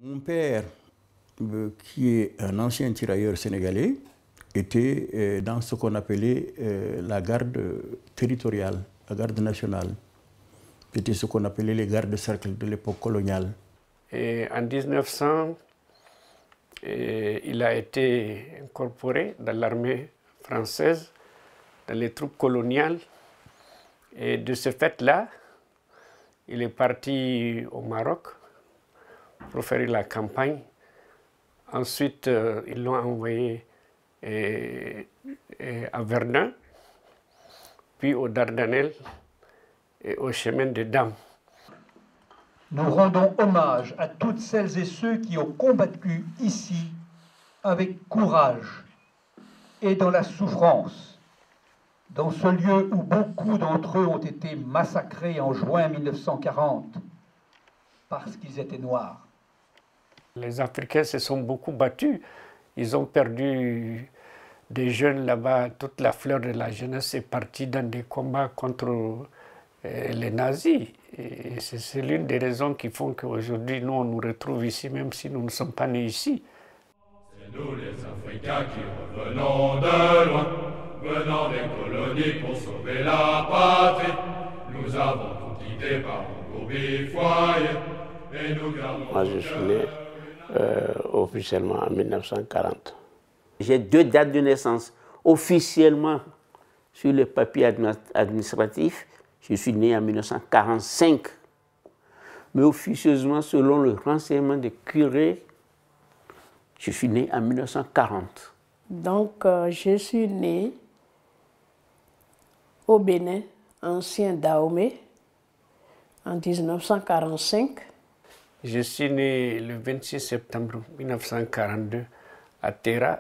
Mon père, qui est un ancien tirailleur sénégalais, était dans ce qu'on appelait la garde territoriale, la garde nationale. C'était ce qu'on appelait les gardes cercles de l'époque coloniale. Et en 1900, il a été incorporé dans l'armée française, dans les troupes coloniales. Et de ce fait-là, il est parti au Maroc pour faire la campagne. Ensuite, ils l'ont envoyé à Verdun, puis aux Dardanelles et au chemin de Damme. Nous rendons hommage à toutes celles et ceux qui ont combattu ici avec courage et dans la souffrance, dans ce lieu où beaucoup d'entre eux ont été massacrés en juin 1940 parce qu'ils étaient noirs. Les Africains se sont beaucoup battus. Ils ont perdu des jeunes là-bas. Toute la fleur de la jeunesse est partie dans des combats contre les nazis. Et c'est l'une des raisons qui font qu'aujourd'hui, nous, on nous retrouve ici, même si nous ne sommes pas nés ici. C'est nous les Africains qui revenons de loin, venant des colonies pour sauver la patrie. Nous avons tout quitté par Montgomery foyer, et nous gardons... Moi, je suis né officiellement en 1940. J'ai 2 dates de naissance. Officiellement, sur les papiers administratifs, je suis né en 1945. Mais officieusement, selon le renseignement des curés, je suis né en 1940. Donc, je suis né au Bénin, ancien Dahomey, en 1945. Je suis né le 26 septembre 1942 à Tera,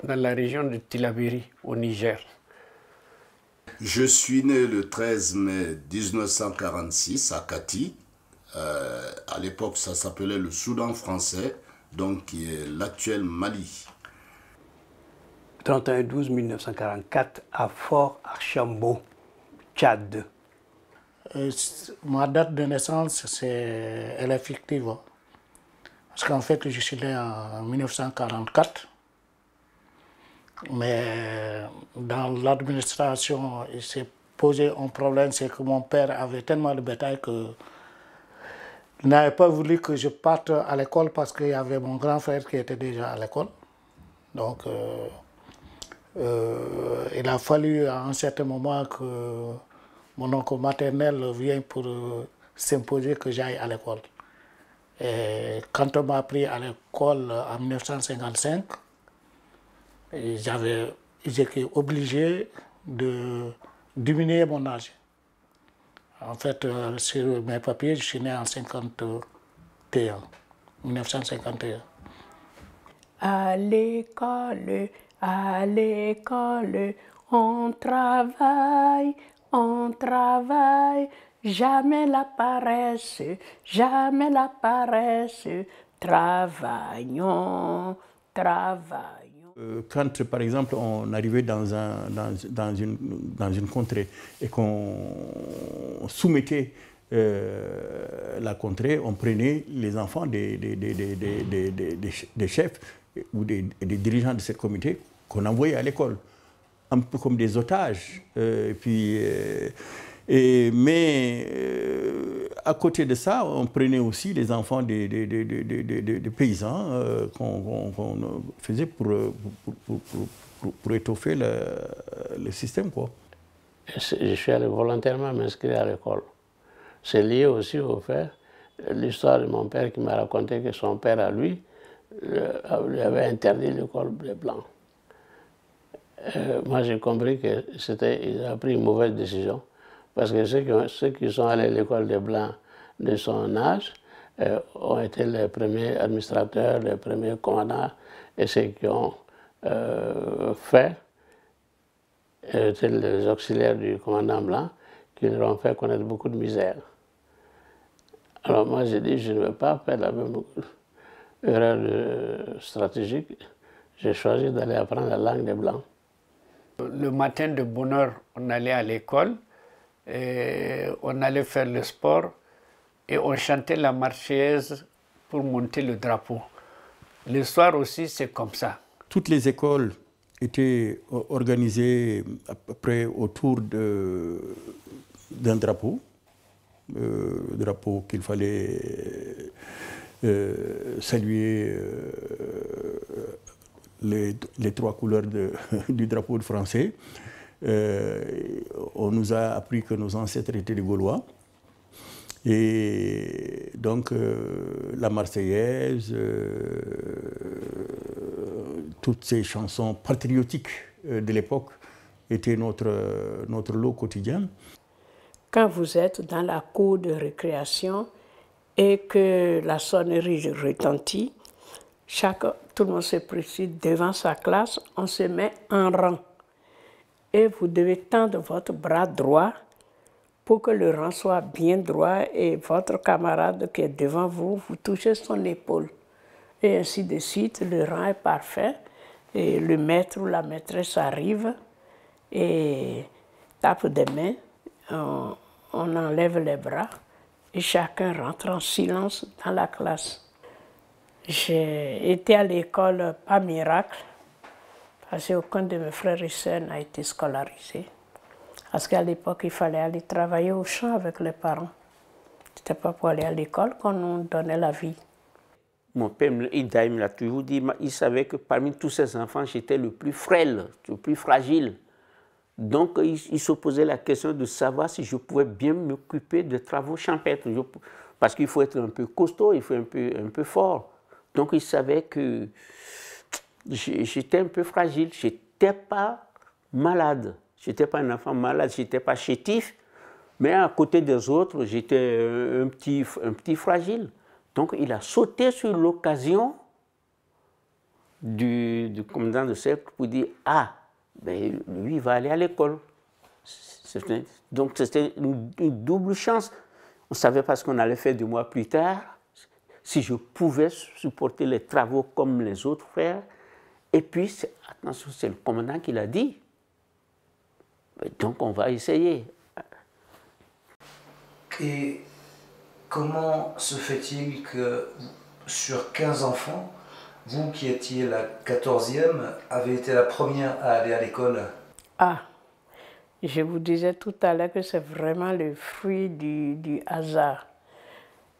dans la région de Tillabéri, au Niger. Je suis né le 13 mai 1946 à Kati. À l'époque, ça s'appelait le Soudan français, donc qui est l'actuel Mali. 31-12-1944 à Fort Archambault, Tchad. Ma date de naissance, elle est fictive. Parce qu'en fait, je suis né en 1944. Mais dans l'administration, il s'est posé un problème, c'est que mon père avait tellement de bétail qu'il n'avait pas voulu que je parte à l'école parce qu'il y avait mon grand frère qui était déjà à l'école. Donc, il a fallu à un certain moment que mon oncle maternel vienne pour s'imposer que j'aille à l'école. Et quand on m'a pris à l'école en 1955, j'étais obligé de diminuer mon âge. En fait, sur mes papiers, je suis né en 1951. À l'école, on travaille, jamais la paresse, travaillons. Quand, par exemple, on arrivait dans une contrée et qu'on soumettait la contrée, on prenait les enfants des chefs ou des dirigeants de ce comité qu'on envoyait à l'école, un peu comme des otages. Mais à côté de ça, on prenait aussi les enfants des paysans qu'on faisait pour étoffer le système, quoi. Je suis allé volontairement m'inscrire à l'école. C'est lié aussi au fait, l'histoire de mon père qui m'a raconté que son père, à lui, lui avait interdit l'école des Blancs. Moi, j'ai compris qu'il a pris une mauvaise décision. Parce que ceux qui sont allés à l'école des Blancs de son âge ont été les premiers administrateurs, les premiers commandants, et ceux qui ont fait étaient les auxiliaires du commandant blanc qui leur ont fait connaître beaucoup de misère. Alors moi j'ai dit, je ne veux pas faire la même erreur stratégique. J'ai choisi d'aller apprendre la langue des Blancs. Le matin de bonne heure, on allait à l'école. Et on allait faire le sport et on chantait la Marseillaise pour monter le drapeau. Le soir aussi, c'est comme ça. Toutes les écoles étaient organisées à peu près autour d'un drapeau. Drapeau qu'il fallait saluer les trois couleurs du drapeau français. On nous a appris que nos ancêtres étaient des Gaulois. Et donc la Marseillaise, toutes ces chansons patriotiques de l'époque étaient notre lot quotidien. Quand vous êtes dans la cour de récréation et que la sonnerie retentit, tout le monde se précipite devant sa classe, on se met en rang. Et vous devez tendre votre bras droit pour que le rang soit bien droit et votre camarade qui est devant vous, vous touchez son épaule. Et ainsi de suite, le rang est parfait et le maître ou la maîtresse arrive et tape des mains, on enlève les bras et chacun rentre en silence dans la classe. J'ai été à l'école par miracle parce qu'aucun de mes frères et sœurs n'a été scolarisé. Parce qu'à l'époque, il fallait aller travailler au champ avec les parents. Ce n'était pas pour aller à l'école qu'on nous donnait la vie. Mon père, il me l'a toujours dit, il savait que parmi tous ces enfants, j'étais le plus frêle, le plus fragile. Donc, il se posait la question de savoir si je pouvais bien m'occuper de travaux champêtres. Parce qu'il faut être un peu costaud, il faut être un peu fort. Donc, il savait que j'étais un peu fragile, je n'étais pas malade. Je n'étais pas un enfant malade, je n'étais pas chétif, mais à côté des autres, j'étais un petit fragile. Donc il a sauté sur l'occasion du commandant de cercle pour dire « Ah, ben, lui, il va aller à l'école. » Donc c'était une double chance. On ne savait pas ce qu'on allait faire 2 mois plus tard, si je pouvais supporter les travaux comme les autres frères. Et puis, attention, c'est le commandant qui l'a dit. Donc on va essayer. Et comment se fait-il que sur 15 enfants, vous qui étiez la 14e, avez été la première à aller à l'école? Ah, je vous disais tout à l'heure que c'est vraiment le fruit du hasard.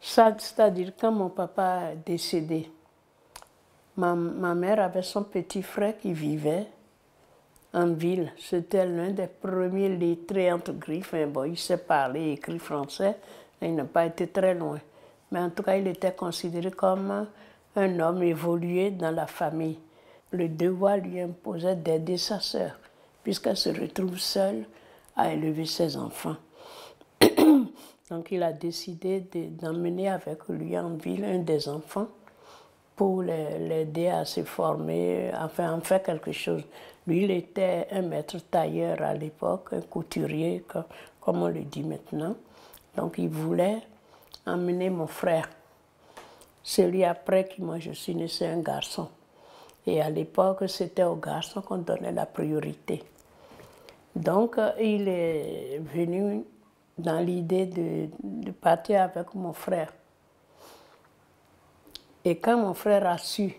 C'est-à-dire quand mon papa est décédé, ma mère avait son petit frère qui vivait en ville. C'était l'un des premiers lettrés entre griffes. Bon, il sait parler et écrire français, mais il n'a pas été très loin. Mais en tout cas, il était considéré comme un homme évolué dans la famille. Le devoir lui imposait d'aider sa sœur, puisqu'elle se retrouve seule à élever ses enfants. Donc il a décidé d'emmener avec lui en ville un des enfants pour l'aider à se former, enfin en faire quelque chose. Lui, il était un maître tailleur à l'époque, un couturier, comme on le dit maintenant. Donc il voulait emmener mon frère. Celui après qui, moi, je suis né, c'est un garçon. Et à l'époque, c'était aux garçons qu'on donnait la priorité. Donc il est venu dans l'idée de partir avec mon frère. Et quand mon frère a su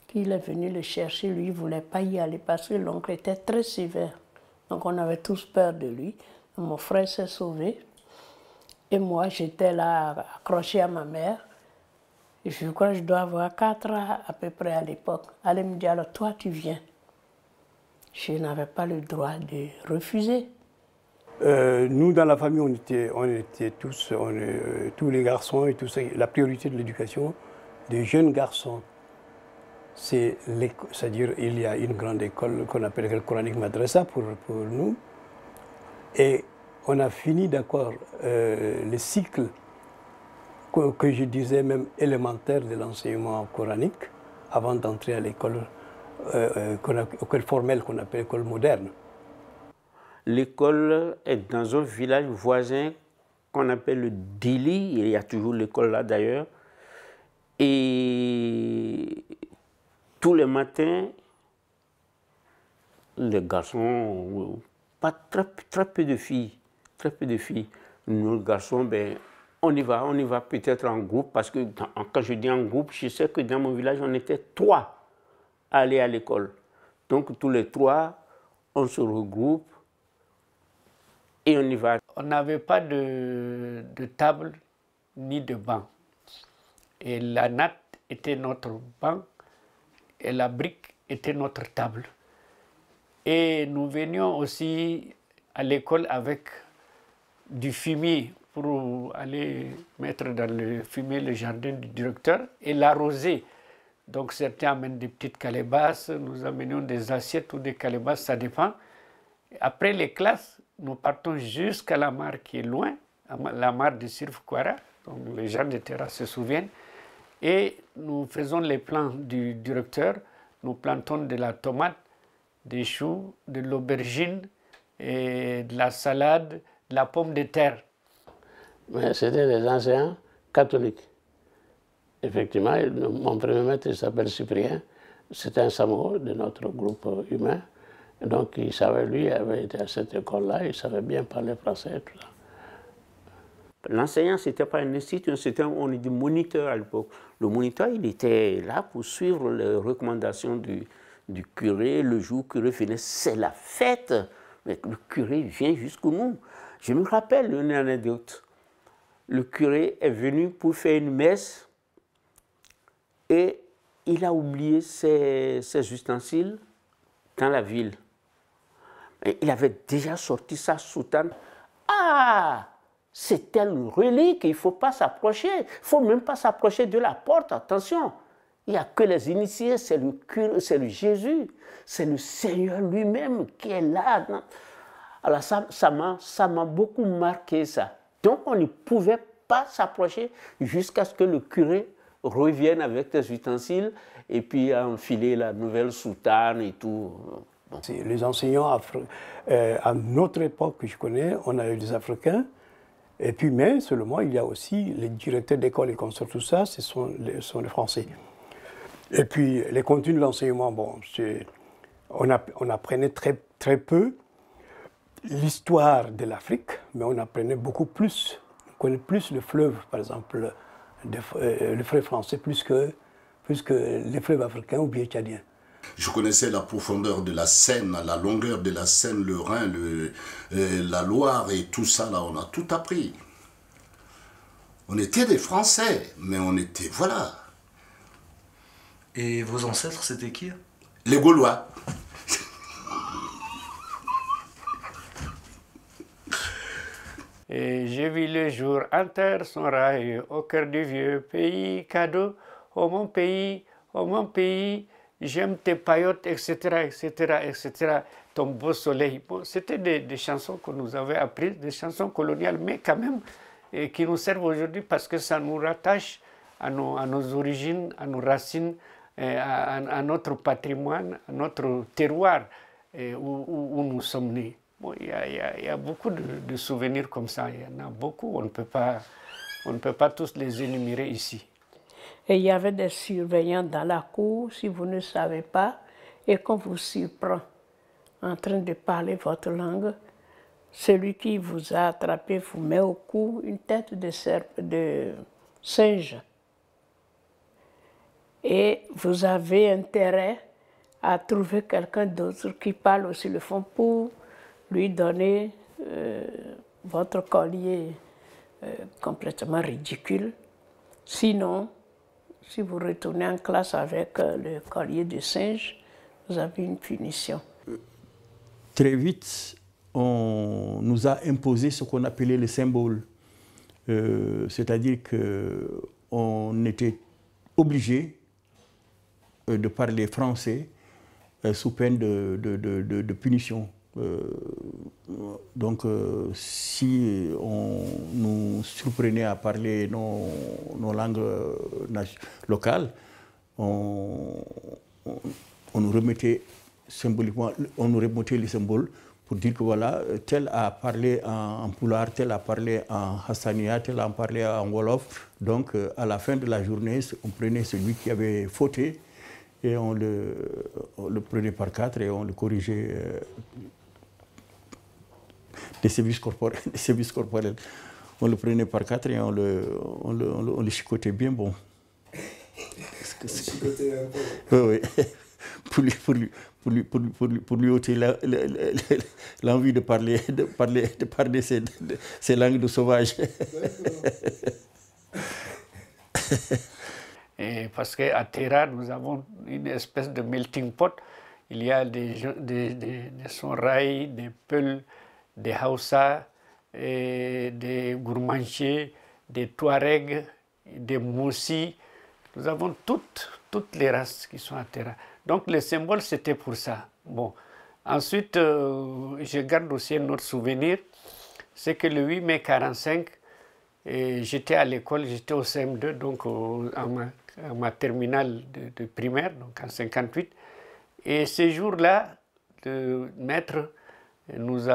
qu'il est venu le chercher, lui, il ne voulait pas y aller parce que l'oncle était très sévère. Donc on avait tous peur de lui. Mon frère s'est sauvé. Et moi, j'étais là, accrochée à ma mère. Et je crois que je dois avoir 4 ans à peu près à l'époque. Elle me dit, alors toi, tu viens. Je n'avais pas le droit de refuser. Nous, dans la famille, on était tous, tous les garçons et tout ça. La priorité de l'éducation des jeunes garçons, c'est-à-dire il y a une grande école qu'on appelle l'école coranique Madrasa pour nous. Et on a fini d'accord le cycle que je disais même élémentaire de l'enseignement coranique avant d'entrer à l'école formelle qu'on appelle l'école moderne. L'école est dans un village voisin qu'on appelle le Dili, il y a toujours l'école là d'ailleurs. Et tous les matins, les garçons, pas très peu de filles, Nous, les garçons, ben, on y va peut-être en groupe, parce que quand je dis en groupe, je sais que dans mon village, on était 3 à aller à l'école. Donc tous les 3, on se regroupe et on y va. On n'avait pas de table ni de banc. Et la natte était notre banc et la brique était notre table. Et nous venions aussi à l'école avec du fumier pour aller mettre dans le fumier le jardin du directeur et l'arroser. Donc certains amènent des petites calebasses, nous amenions des assiettes ou des calebasses, ça dépend. Après les classes, nous partons jusqu'à la mare qui est loin, la mare de Sirf-Kwara, donc les gens de terrain se souviennent, et nous faisons les plants du directeur, nous plantons de la tomate, des choux, de l'aubergine, et de la salade, de la pomme de terre. Mais c'était des enseignants catholiques. Effectivement, mon premier maître s'appelle Cyprien, c'était un Samo de notre groupe humain. Donc il savait, lui, avait été à cette école-là, il savait bien parler français et tout ça. L'enseignant, ce n'était pas un institut, c'était on dit moniteur à l'époque. Le moniteur, il était là pour suivre les recommandations du curé. Le jour où le curé venait, c'est la fête. Mais le curé vient jusqu'au nous. Je me rappelle une anecdote. Le curé est venu pour faire une messe et il a oublié ses ustensiles dans la ville. Et il avait déjà sorti sa soutane. Ah! C'est une relique, il ne faut pas s'approcher. Il ne faut même pas s'approcher de la porte, attention. Il n'y a que les initiés, c'est le curé, c'est le Jésus, c'est le Seigneur lui-même qui est là. Alors ça m'a beaucoup marqué ça. Donc on ne pouvait pas s'approcher jusqu'à ce que le curé revienne avec des ustensiles et puis enfiler la nouvelle soutane et tout. Bon. Les enseignants, à notre époque que je connais, on a eu des Africains. Et puis, mais seulement, il y a aussi les directeurs d'école et consorts, tout ça, ce sont les Français. Et puis, les contenus de l'enseignement, bon, on apprenait très peu l'histoire de l'Afrique, mais on apprenait beaucoup plus. On connaît plus le fleuve, par exemple, le fleuve français, plus que les fleuves africains ou bien tchadiens. Je connaissais la profondeur de la Seine, la longueur de la Seine, le Rhin, la Loire et tout ça, là, on a tout appris. On était des Français, mais on était, voilà. Et vos ancêtres, c'était qui? Les Gaulois. Et j'ai vu le jour en terre son rail, au cœur du vieux pays, cadeau, oh mon pays, j'aime tes paillotes, etc., etc., etc., ton beau soleil. Bon, c'était des chansons que nous avions apprises, des chansons coloniales, mais quand même, qui nous servent aujourd'hui parce que ça nous rattache à nos origines, à nos racines, à notre patrimoine, à notre terroir où nous sommes nés. Bon, il y a beaucoup de souvenirs comme ça, il y en a beaucoup, on ne peut pas tous les énumérer ici. Et il y avait des surveillants dans la cour, si vous ne savez pas, et qu'on vous surprend en train de parler votre langue, celui qui vous a attrapé vous met au cou une tête de singe. Et vous avez intérêt à trouver quelqu'un d'autre qui parle aussi le fond pour lui donner votre collier complètement ridicule. Sinon, si vous retournez en classe avec le collier de singe, vous avez une punition. Très vite, on nous a imposé ce qu'on appelait les symboles. C'est-à-dire qu'on était obligé de parler français sous peine de punition. Donc, si on nous surprenait à parler nos langues locales, on nous remettait symboliquement, on nous remettait les symboles pour dire que voilà, tel a parlé en Pulaar, tel a parlé en Hassania, tel a parlé en Wolof. Donc, à la fin de la journée, on prenait celui qui avait fauté et on le prenait par 4 et on le corrigeait des services corporels. on le prenait par quatre et on le chicotait bien bon. Chicotait un peu. Oui, oui. Pour lui ôter l'envie de parler ces langues de sauvages. Et parce qu'à Terra, nous avons une espèce de melting pot. Il y a des Sonrai, des Peuls, des Hausa, des Gourmanchés, des Touaregs, des Moussi. Nous avons toutes les races qui sont à Terra. Donc le symbole, c'était pour ça. Bon. Ensuite, je garde aussi un autre souvenir, c'est que le 8 mai 1945, j'étais à l'école, j'étais au CM2, donc à ma terminale de primaire, donc en 1958. Et ces jours-là, le directeur nous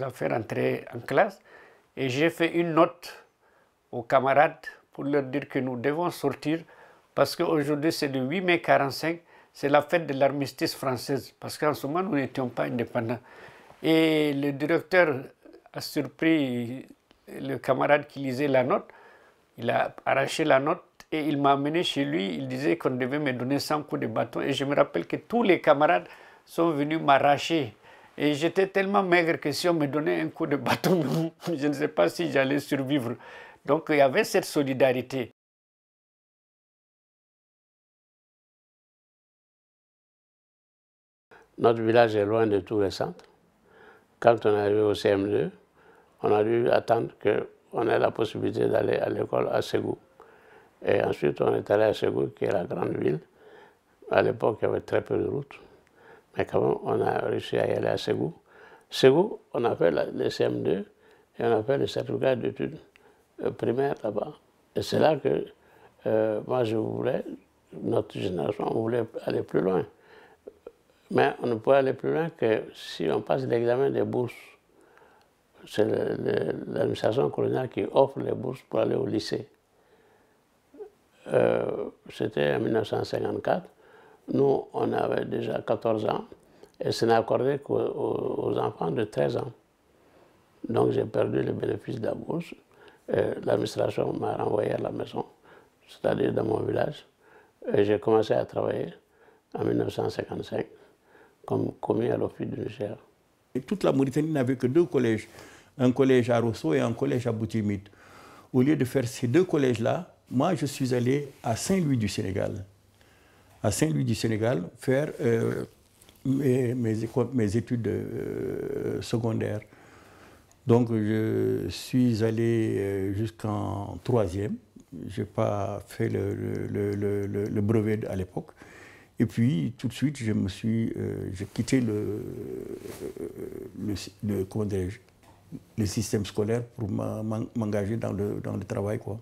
a fait rentrer en classe et j'ai fait une note aux camarades pour leur dire que nous devons sortir parce qu'aujourd'hui c'est le 8 mai 1945, c'est la fête de l'armistice française parce qu'en ce moment nous n'étions pas indépendants. Et le directeur a surpris le camarade qui lisait la note, il a arraché la note et il m'a amené chez lui, il disait qu'on devait me donner 100 coups de bâton et je me rappelle que tous les camarades sont venus m'arracher. Et j'étais tellement maigre que si on me donnait un coup de bâton, je ne sais pas si j'allais survivre. Donc il y avait cette solidarité. Notre village est loin de tous les centres. Quand on est arrivé au CM2, on a dû attendre qu'on ait la possibilité d'aller à l'école à Ségou. Et ensuite, on est allé à Ségou, qui est la grande ville. À l'époque, il y avait très peu de routes. Mais quand même, on a réussi à y aller à Ségou. Ségou, on a fait le CM2 et on a fait le certificat d'études primaires là-bas. Et c'est là que moi, notre génération, on voulait aller plus loin. Mais on ne pouvait aller plus loin que si on passe l'examen des bourses. C'est l'administration coloniale qui offre les bourses pour aller au lycée. C'était en 1954. Nous, on avait déjà 14 ans et ce n'est accordé qu'aux enfants de 13 ans. Donc j'ai perdu le bénéfice de la bourse. L'administration m'a renvoyé à la maison, c'est-à-dire dans mon village. Et j'ai commencé à travailler en 1955 comme commis à l'office du Niger. Et toute la Mauritanie n'avait que deux collèges, un collège à Rosso et un collège à Boutimit. Au lieu de faire ces deux collèges-là, moi je suis allé à Saint-Louis du Sénégal. À Saint-Louis du Sénégal, faire mes études secondaires. Donc je suis allé jusqu'en 3e. Je n'ai pas fait le brevet à l'époque. Et puis, tout de suite, j'ai quitté le système scolaire pour m'engager dans le travail, quoi.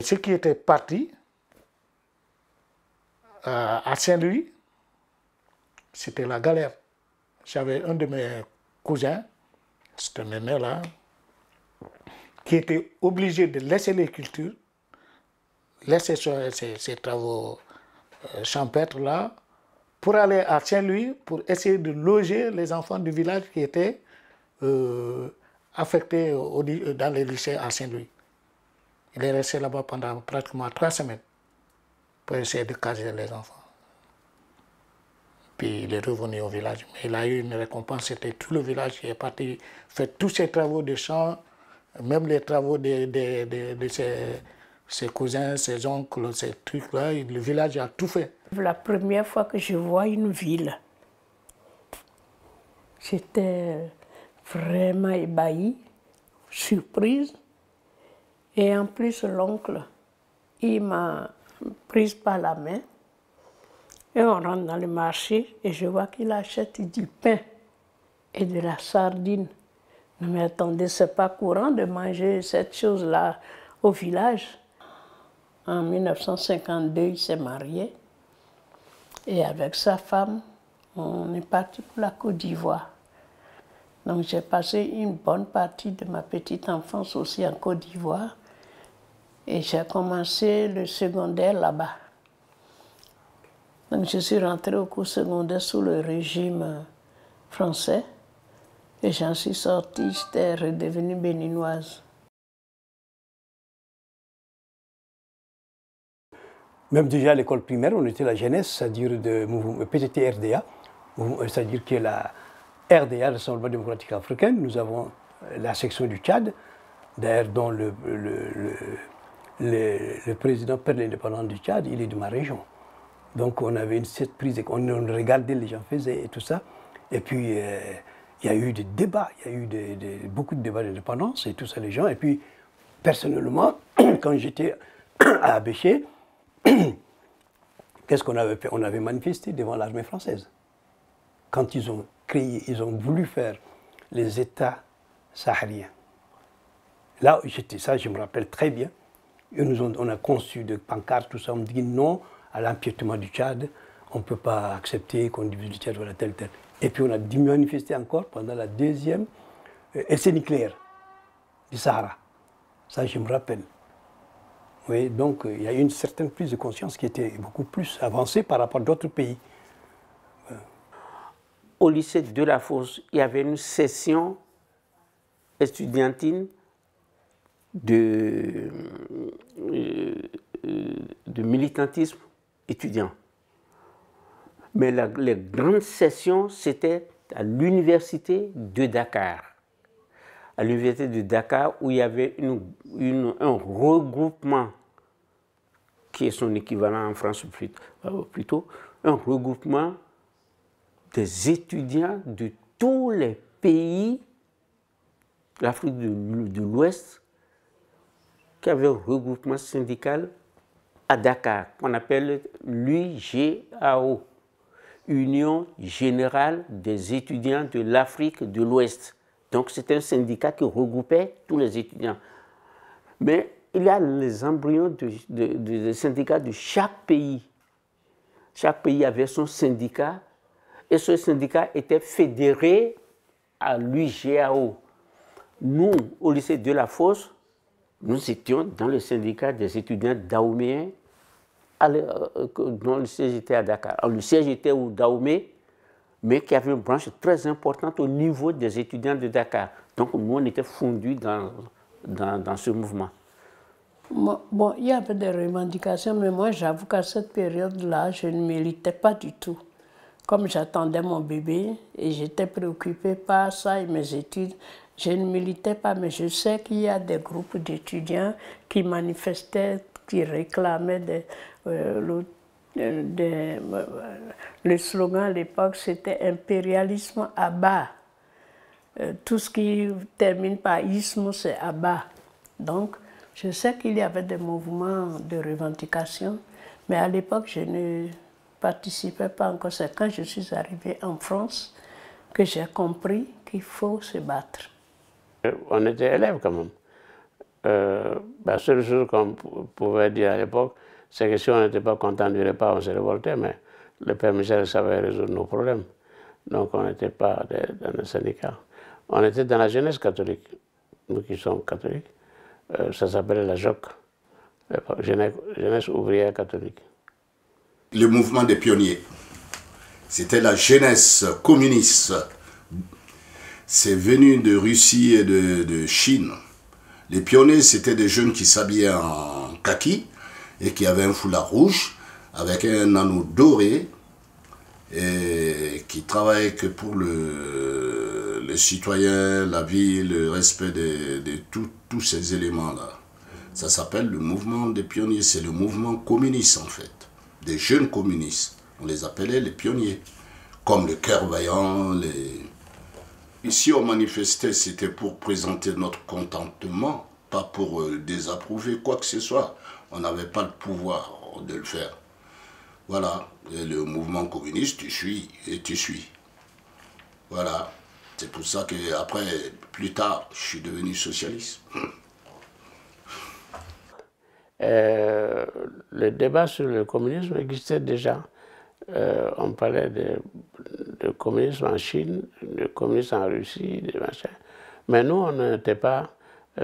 Ceux qui étaient partis à Saint-Louis, c'était la galère. J'avais un de mes cousins, c'était un aîné là, qui était obligé de laisser les cultures, laisser ses travaux champêtre là, pour aller à Saint-Louis, pour essayer de loger les enfants du village qui étaient affectés dans les lycées à Saint-Louis. Il est resté là-bas pendant pratiquement 3 semaines pour essayer de caser les enfants. Puis il est revenu au village. Mais il a eu une récompense, c'était tout le village qui est parti faire tous ses travaux de champ, même les travaux de ses cousins, ses oncles, ces trucs-là, le village a tout fait. La première fois que je vois une ville, j'étais vraiment ébahie, surprise. Et en plus, l'oncle, il m'a prise par la main. Et on rentre dans le marché et je vois qu'il achète du pain et de la sardine. Mais attendez, c'est pas courant de manger cette chose-là au village. En 1952, il s'est marié et avec sa femme, on est parti pour la Côte d'Ivoire. Donc j'ai passé une bonne partie de ma petite enfance aussi en Côte d'Ivoire et j'ai commencé le secondaire là-bas. Donc je suis rentrée au cours secondaire sous le régime français Et j'en suis sortie, j'étais redevenue béninoise. Même déjà à l'école primaire, on était la jeunesse, c'est-à-dire de PTT-RDA, c'est-à-dire que la RDA, le Rassemblement démocratique africain, nous avons la section du Tchad, d'ailleurs dont le président père de l'indépendance du Tchad, il est de ma région. Donc on avait cette prise, on regardait les gens faisaient et tout ça. Et puis il y a eu des débats, il y a eu beaucoup de débats d'indépendance et tout ça les gens. Et puis personnellement, quand j'étais à Abéché, qu'est-ce qu'on avait fait? On avait manifesté devant l'armée française. Quand ils ont créé, ils ont voulu faire les États sahariens. Là, ça, je me rappelle très bien. Et on a conçu des pancartes, tout ça. On dit non à l'empiètement du Tchad. On ne peut pas accepter qu'on divise le Tchad, voilà, tel. Et puis on a manifesté encore pendant la deuxième essai nucléaire du Sahara. Ça, je me rappelle. Oui, donc il y a eu une certaine prise de conscience qui était beaucoup plus avancée par rapport à d'autres pays. Au lycée de la Fosse, il y avait une session estudiantine de militantisme étudiant. Mais les grandes sessions, c'était à l'université de Dakar. À l'université de Dakar, où il y avait un regroupement, qui est son équivalent en France plutôt, un regroupement des étudiants de tous les pays de l'Afrique de l'Ouest, qui avait un regroupement syndical à Dakar, qu'on appelle l'UGAO, Union Générale des étudiants de l'Afrique de l'Ouest. Donc c'est un syndicat qui regroupait tous les étudiants. Mais il y a les embryons de syndicats de chaque pays. Chaque pays avait son syndicat et ce syndicat était fédéré à l'UGAO. Nous, au lycée de la Fosse, nous étions dans le syndicat des étudiants dahoméens, dont le siège était à Dakar. Alors, le siège était au Dahomey, mais qui avait une branche très importante au niveau des étudiants de Dakar. Donc, nous, on était fondus dans ce mouvement. Bon, il y avait des revendications, mais moi, j'avoue qu'à cette période-là, je ne militais pas du tout. Comme j'attendais mon bébé et j'étais préoccupée par ça et mes études, je ne militais pas, mais je sais qu'il y a des groupes d'étudiants qui manifestaient, qui réclamaient le slogan à l'époque, c'était « impérialisme à bas ». Tout ce qui termine par isme, c'est à bas. Donc, je sais qu'il y avait des mouvements de revendication, mais à l'époque, je ne participais pas encore. C'est quand je suis arrivée en France que j'ai compris qu'il faut se battre. On était élèves quand même. La seule chose qu'on pouvait dire à l'époque, c'est que si on n'était pas content du repas, on se révoltait, mais le père Michel savait résoudre nos problèmes. Donc on n'était pas dans le syndicat. On était dans la jeunesse catholique, nous qui sommes catholiques. Ça s'appelait la JOC, jeunesse ouvrière catholique. Le mouvement des pionniers, c'était la jeunesse communiste. C'est venu de Russie et de Chine. Les pionniers, c'était des jeunes qui s'habillaient en kaki et qui avaient un foulard rouge avec un anneau doré et qui travaillaient que pour les citoyens, la vie, le respect de tous ces éléments-là. Ça s'appelle le mouvement des pionniers. C'est le mouvement communiste en fait, des jeunes communistes. On les appelait les pionniers, comme le Cœur Vaillant, Ici, on manifestait, c'était pour présenter notre contentement, pas pour désapprouver quoi que ce soit. On n'avait pas le pouvoir de le faire. Voilà, et le mouvement communiste, tu suis et tu suis. Voilà, c'est pour ça qu'après, plus tard, je suis devenu socialiste. Le débat sur le communisme existait déjà. On parlait de communisme en Chine, de communisme en Russie, de machin. Mais nous, on n'était pas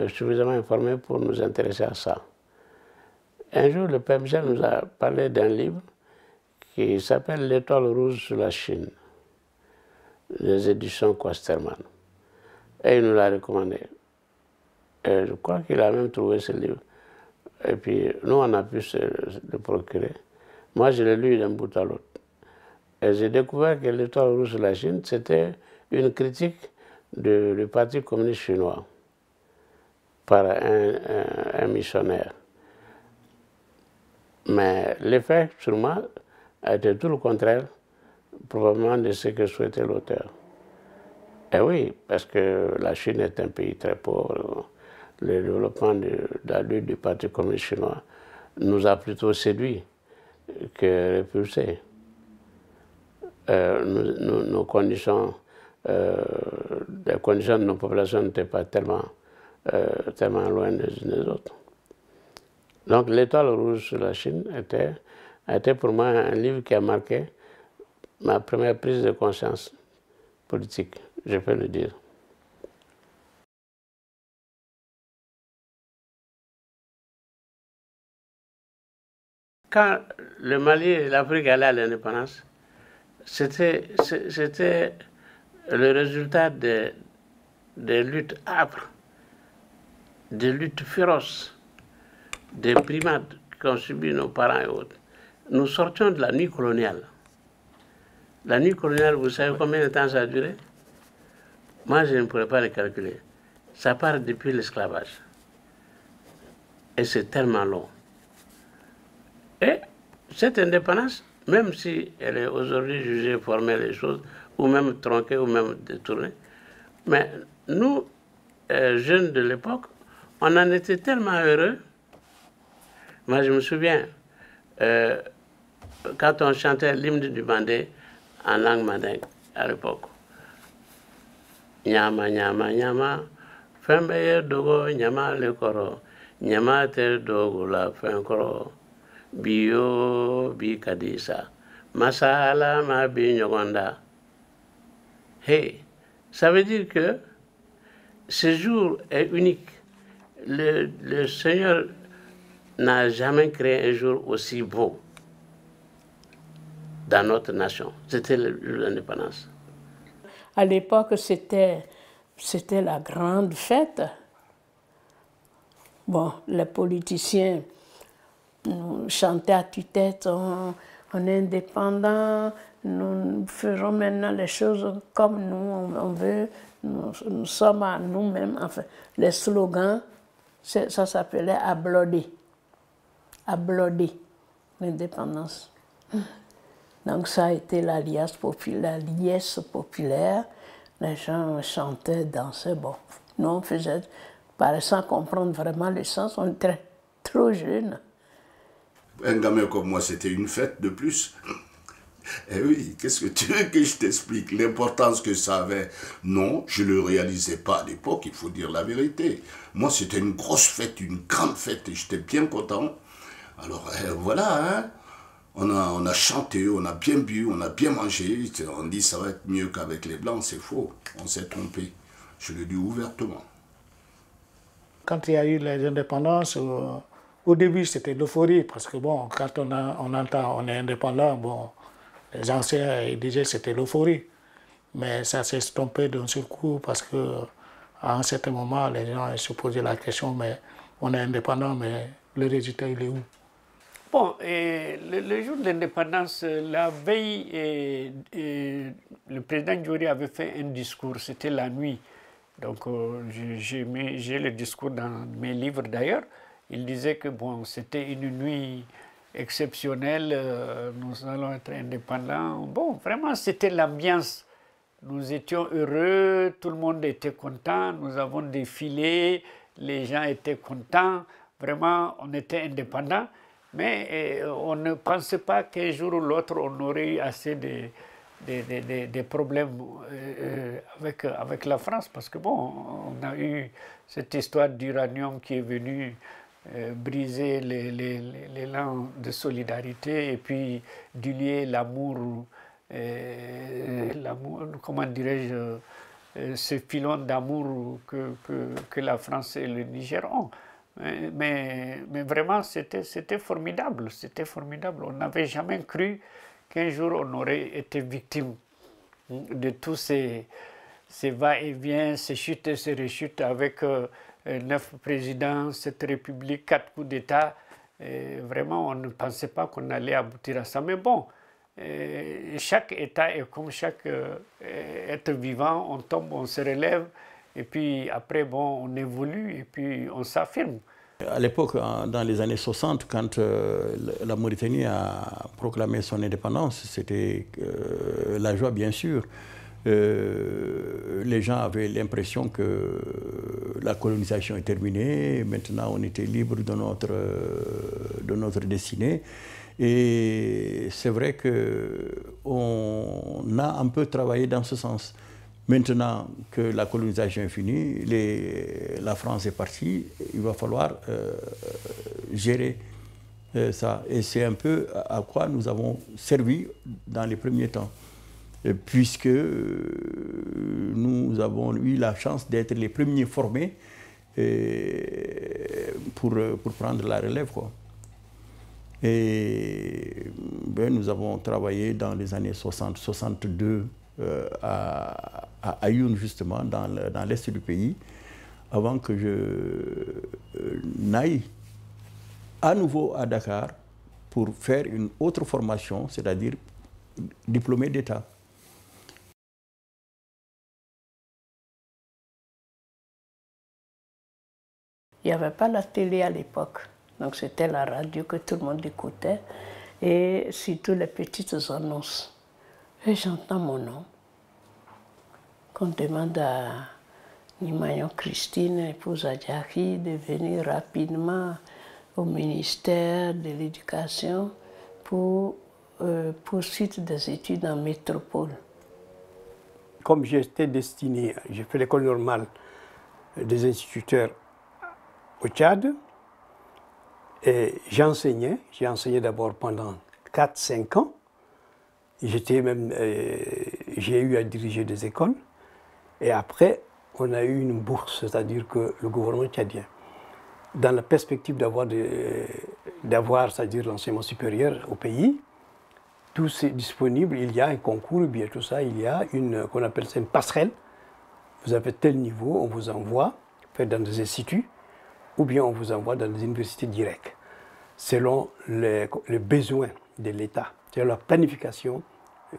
suffisamment informés pour nous intéresser à ça. Un jour, le père Michel nous a parlé d'un livre qui s'appelle « L'étoile rouge sur la Chine », des éditions Quasterman. Et il nous l'a recommandé. Et je crois qu'il a même trouvé ce livre. Et puis, nous, on a pu le procurer. Moi, je l'ai lu d'un bout à l'autre. Et j'ai découvert que l'Étoile rouge de la Chine, c'était une critique du Parti communiste chinois par un missionnaire. Mais l'effet sur moi a été tout le contraire, probablement de ce que souhaitait l'auteur. Et oui, parce que la Chine est un pays très pauvre. Le développement de la lutte du Parti communiste chinois nous a plutôt séduit que repulsé. Nos conditions, les conditions de nos populations n'étaient pas tellement loin les unes des autres. Donc l'Étoile rouge sur la Chine a été pour moi un livre qui a marqué ma première prise de conscience politique, je peux le dire. Quand le Mali et l'Afrique allaient à l'indépendance, c'était le résultat des luttes âpres, des luttes féroces, des brimades qu'ont subi nos parents et autres. Nous sortions de la nuit coloniale. La nuit coloniale, vous savez combien de temps ça a duré? Moi, je ne pourrais pas le calculer. Ça part depuis l'esclavage. Et c'est tellement long. Et cette indépendance, même si elle est aujourd'hui jugée former les choses, ou même tronquée, ou même détournée, mais nous, jeunes de l'époque, on en était tellement heureux. Moi, je me souviens, quand on chantait l'hymne du Mandé en langue mandingue à l'époque. Nyama, nyama, nyama, fembeye dogo, nyama le koro, nyama te dogo la fenkoro, bio bi kadisa, masala ma bi nyogonda. Hey, ça veut dire que ce jour est unique. Le Seigneur n'a jamais créé un jour aussi beau dans notre nation. C'était l'indépendance. À l'époque, c'était la grande fête. Bon, les politiciens chantaient à tue-tête, on est indépendant, nous ferons maintenant les choses comme nous on veut, nous sommes à nous-mêmes. Enfin, les slogans, ça s'appelait Ablodé. Ablodé, l'indépendance. Donc ça a été la liesse populaire. Les gens chantaient, dansaient. Bon, nous on faisait, sans comprendre vraiment le sens, on était trop jeunes. Un gamin comme moi, c'était une fête de plus. Eh oui, qu'est-ce que tu veux que je t'explique? L'importance que ça avait, non, je ne le réalisais pas à l'époque, il faut dire la vérité. Moi, c'était une grosse fête, une grande fête, et j'étais bien content. Alors voilà, hein. On a chanté, on a bien bu, on a bien mangé. On dit ça va être mieux qu'avec les Blancs, c'est faux. On s'est trompé. Je le dis ouvertement. Quand il y a eu les indépendances, au début c'était l'euphorie, parce que bon, quand on entend on est indépendant, bon, les anciens ils disaient c'était l'euphorie. Mais ça s'est estompé d'un seul coup parce qu'à un certain moment, les gens se posaient la question, mais on est indépendant, mais le résultat il est où? Bon, le jour de l'indépendance, la veille, le président Djori avait fait un discours, c'était la nuit. Donc j'ai le discours dans mes livres d'ailleurs. Il disait que bon, c'était une nuit exceptionnelle, nous allons être indépendants. Bon, vraiment c'était l'ambiance. Nous étions heureux, tout le monde était content, nous avons défilé, les gens étaient contents. Vraiment, on était indépendants. Mais on ne pensait pas qu'un jour ou l'autre, on aurait eu assez de problèmes avec la France. Parce que bon, on a eu cette histoire d'uranium qui est venue briser l'élan de solidarité et puis diluer l'amour, comment dirais-je, ce filon d'amour que la France et le Niger ont. Mais vraiment, c'était formidable, c'était formidable. On n'avait jamais cru qu'un jour on aurait été victime de tous ces va-et-vient, ces chutes et ces rechutes avec 9 présidents, 7 républiques, 4 coups d'État. Vraiment, on ne pensait pas qu'on allait aboutir à ça. Mais bon, chaque État est comme chaque être vivant. On tombe, on se relève. Et puis après, bon, on évolue et puis on s'affirme. À l'époque, dans les années 60, quand la Mauritanie a proclamé son indépendance, c'était la joie, bien sûr. Les gens avaient l'impression que la colonisation est terminée. Maintenant, on était libre de notre destinée. Et c'est vrai qu'on a un peu travaillé dans ce sens. Maintenant que la colonisation est finie, la France est partie, il va falloir gérer ça. Et c'est un peu à quoi nous avons servi dans les premiers temps, puisque nous avons eu la chance d'être les premiers formés pour prendre la relève, quoi. Et ben, nous avons travaillé dans les années 60-62 à Ayoun, justement, dans l'est du pays, avant que je n'aille à nouveau à Dakar pour faire une autre formation, c'est-à-dire diplômé d'État. Il n'y avait pas la télé à l'époque, donc c'était la radio que tout le monde écoutait, et surtout les petites annonces. Et j'entends mon nom, qu'on demande à Nimayon Christine, épouse Adjaki, de venir rapidement au ministère de l'Éducation pour poursuite des études en métropole. Comme j'étais destiné, j'ai fait l'école normale des instituteurs au Tchad, et j'ai enseigné d'abord pendant 4-5 ans. J'ai eu à diriger des écoles, et après, on a eu une bourse, c'est-à-dire que le gouvernement tchadien, dans la perspective d'avoir, c'est-à-dire l'enseignement supérieur au pays, tout c'est disponible, il y a un concours, bien tout ça, il y a qu'on appelle ça une passerelle. Vous avez tel niveau, on vous envoie faire dans des instituts, ou bien on vous envoie dans des universités directes, selon les besoins de l'État, c'est la planification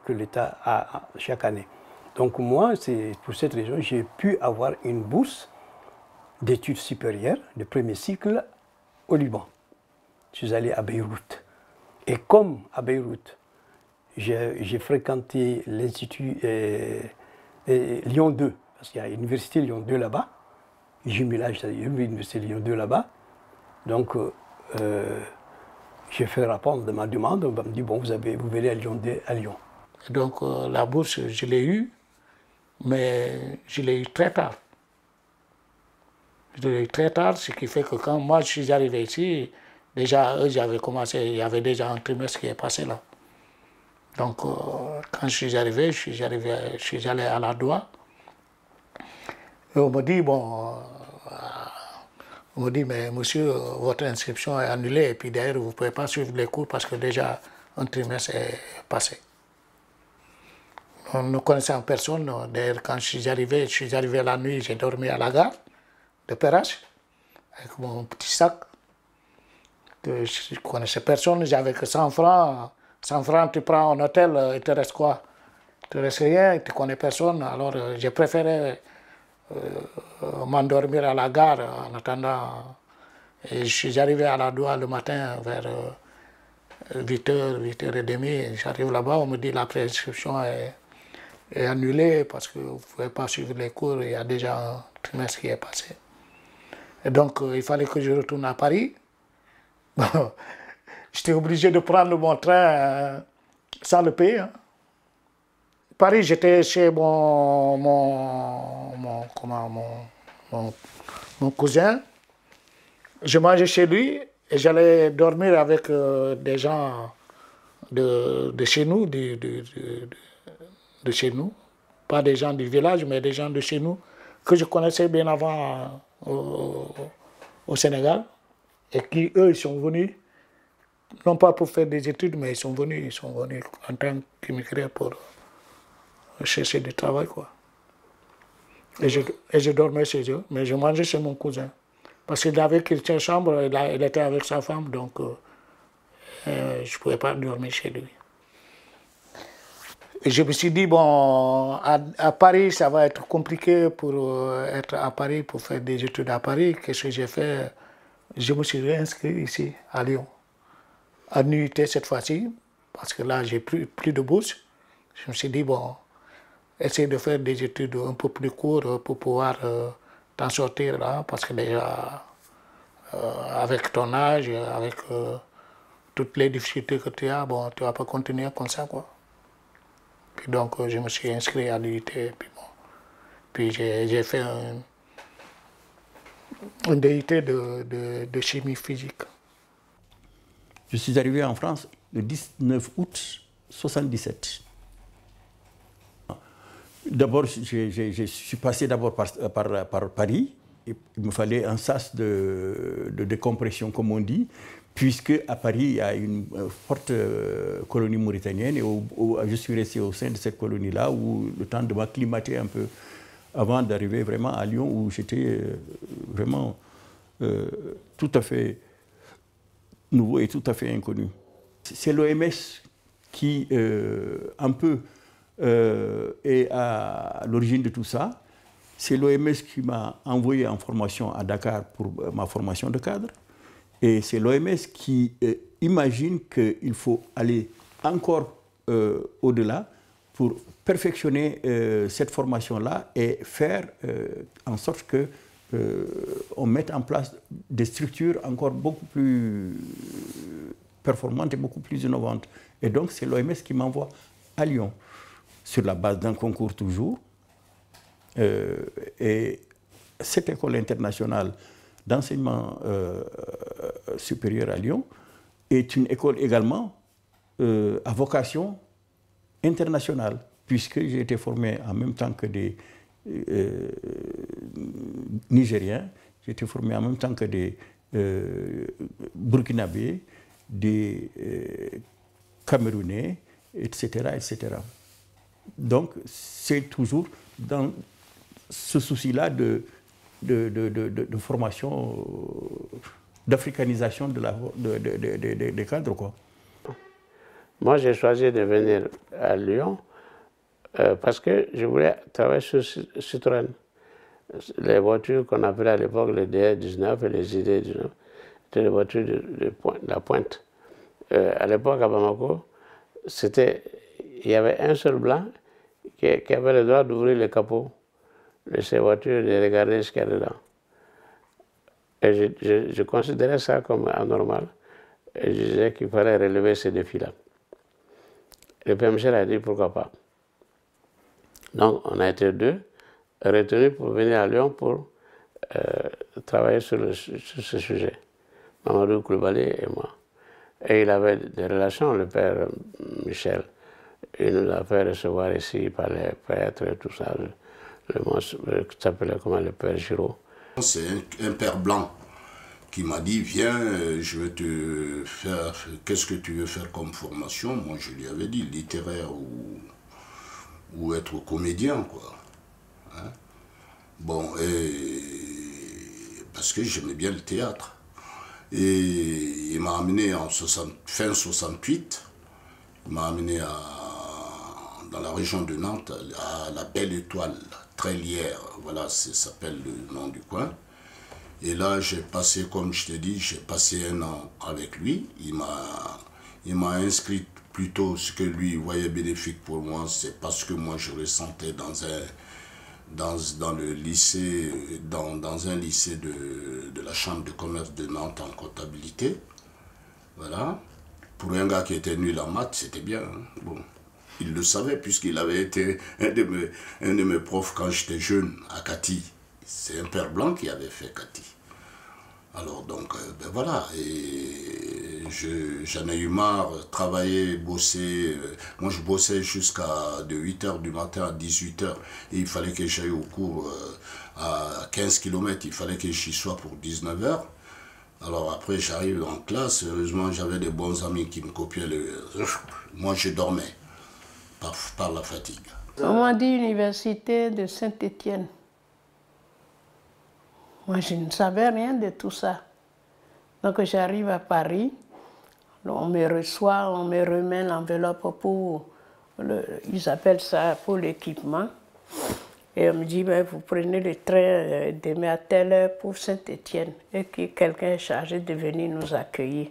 que l'État a chaque année. Donc moi, c'est pour cette raison, j'ai pu avoir une bourse d'études supérieures de premier cycle au Liban. Je suis allé à Beyrouth. Et comme à Beyrouth, j'ai fréquenté l'Institut Lyon 2, parce qu'il y a l'Université Lyon 2 là-bas, jumelage, c'est-à-dire l'Université Lyon 2 là-bas. Donc, j'ai fait rapport de ma demande, on m'a dit, bon, vous venez à Lyon 2 à Lyon. Donc, la bourse, je l'ai eue, mais je l'ai eue très tard. Je l'ai eu très tard, ce qui fait que quand moi je suis arrivé ici, déjà eux j'avais commencé, il y avait déjà un trimestre qui est passé là. Donc quand je suis allé à la DOA, et on me dit, bon, mais monsieur, votre inscription est annulée et puis d'ailleurs vous ne pouvez pas suivre les cours parce que déjà un trimestre est passé. On ne connaissait en personne, d'ailleurs quand je suis arrivé la nuit, j'ai dormi à la gare de Perrache, avec mon petit sac. Je ne connaissais personne, j'avais que 100 francs. 100 francs, tu prends un hôtel, il te reste quoi? Il te reste rien, tu ne connais personne. Alors j'ai préféré m'endormir à la gare en attendant. Et je suis arrivé à la DOA le matin vers 8h, 8h30. J'arrive là-bas, on me dit la prescription est annulée parce que vous ne pouvez pas suivre les cours, il y a déjà un trimestre qui est passé. Et donc, il fallait que je retourne à Paris. Bon, j'étais obligé de prendre mon train sans le payer. Hein. Paris, j'étais chez mon cousin. Je mangeais chez lui et j'allais dormir avec des gens de chez nous, de chez nous. Pas des gens du village, mais des gens de chez nous que je connaissais bien avant au Sénégal et qui, eux, ils sont venus, non pas pour faire des études, mais ils sont venus en tant qu'immigrés pour chercher du travail, quoi. Et je dormais chez eux, mais je mangeais chez mon cousin. Parce qu'il avait quitté sa chambre, il était avec sa femme, donc je ne pouvais pas dormir chez lui. Et je me suis dit, bon, à Paris, ça va être compliqué pour être à Paris, pour faire des études à Paris. Qu'est-ce que j'ai fait? Je me suis réinscrit ici, à Lyon, à l'UIT cette fois-ci, parce que là, j'ai plus de bourse. Je me suis dit, bon, essayer de faire des études un peu plus courtes pour pouvoir t'en sortir là, parce que déjà, avec ton âge, avec toutes les difficultés que tu as, bon, tu ne vas pas continuer comme ça, quoi. Puis donc, je me suis inscrit à l'UIT, puis bon, puis j'ai fait un DUT de chimie physique. Je suis arrivé en France le 19 août 1977. D'abord, je suis passé d'abord par Paris. Il me fallait un sas de décompression, comme on dit, puisque à Paris, il y a une forte colonie mauritanienne et je suis resté au sein de cette colonie-là, où le temps de m'acclimater un peu avant d'arriver vraiment à Lyon, où j'étais vraiment tout à fait nouveau et tout à fait inconnu. C'est l'OMS qui, un peu, est à l'origine de tout ça. C'est l'OMS qui m'a envoyé en formation à Dakar pour ma formation de cadre. Et c'est l'OMS qui imagine qu'il faut aller encore au-delà pour perfectionner cette formation-là et faire en sorte qu'on mette en place des structures encore beaucoup plus performantes et beaucoup plus innovantes. Et donc c'est l'OMS qui m'envoie à Lyon, sur la base d'un concours toujours. Et cette école internationale d'enseignement supérieur à Lyon est une école également à vocation internationale, puisque j'ai été formé en même temps que des Nigériens, j'ai été formé en même temps que des Burkinabés, des Camerounais, etc., etc. Donc c'est toujours dans ce souci-là de formation, d'africanisation des cadres, quoi. Moi, j'ai choisi de venir à Lyon parce que je voulais travailler sur Citroën. Les voitures qu'on appelait à l'époque les DR19 et les ID19 étaient des voitures de la pointe. À l'époque, à Bamako, il y avait un seul blanc qui avait le droit d'ouvrir le capot de ces voitures et de regarder ce qu'il y a dedans. Et je considérais ça comme anormal. Et je disais qu'il fallait relever ces défis-là. Le père Michel a dit pourquoi pas. Donc on a été deux retenus pour venir à Lyon pour travailler sur ce sujet. Mamadou Koulibaly et moi. Et il avait des relations, le père Michel. Il nous a fait recevoir ici par les prêtres et tout ça. Le monstre qui s'appelait comment, le père Giraud. C'est un père blanc qui m'a dit, viens, je vais te faire, qu'est-ce que tu veux faire comme formation? Moi je lui avais dit, littéraire ou être comédien, quoi. Hein? Bon, parce que j'aimais bien le théâtre. Et il m'a amené en fin 68, il m'a amené dans la région de Nantes, à la Belle Étoile, Trélière, voilà, ça s'appelle le nom du coin. Et là, j'ai passé, comme je t'ai dit, j'ai passé un an avec lui. Il m'a inscrit plutôt ce que lui voyait bénéfique pour moi, c'est parce que moi je ressentais dans un lycée de la Chambre de commerce de Nantes en comptabilité. Voilà. Pour un gars qui était nul en maths, c'était bien. Hein. Bon. Il le savait puisqu'il avait été un de mes profs quand j'étais jeune à Cathy. C'est un père blanc qui avait fait Cathy. Alors donc, ben voilà, et j'en ai eu marre, travailler, bosser. Moi je bossais de 8h du matin à 18h. Et il fallait que j'aille au cours à 15 km, il fallait que j'y sois pour 19h. Alors après j'arrive en classe, heureusement j'avais des bons amis qui me copiaient moi je dormais par la fatigue. On m'a dit Université de Saint-Étienne. Moi, je ne savais rien de tout ça. Donc, j'arrive à Paris, on me reçoit, on me remet l'enveloppe pour, ils appellent ça pour l'équipement. Et on me dit, ben, vous prenez le train demain à telle heure pour Saint-Étienne et que quelqu'un est chargé de venir nous accueillir.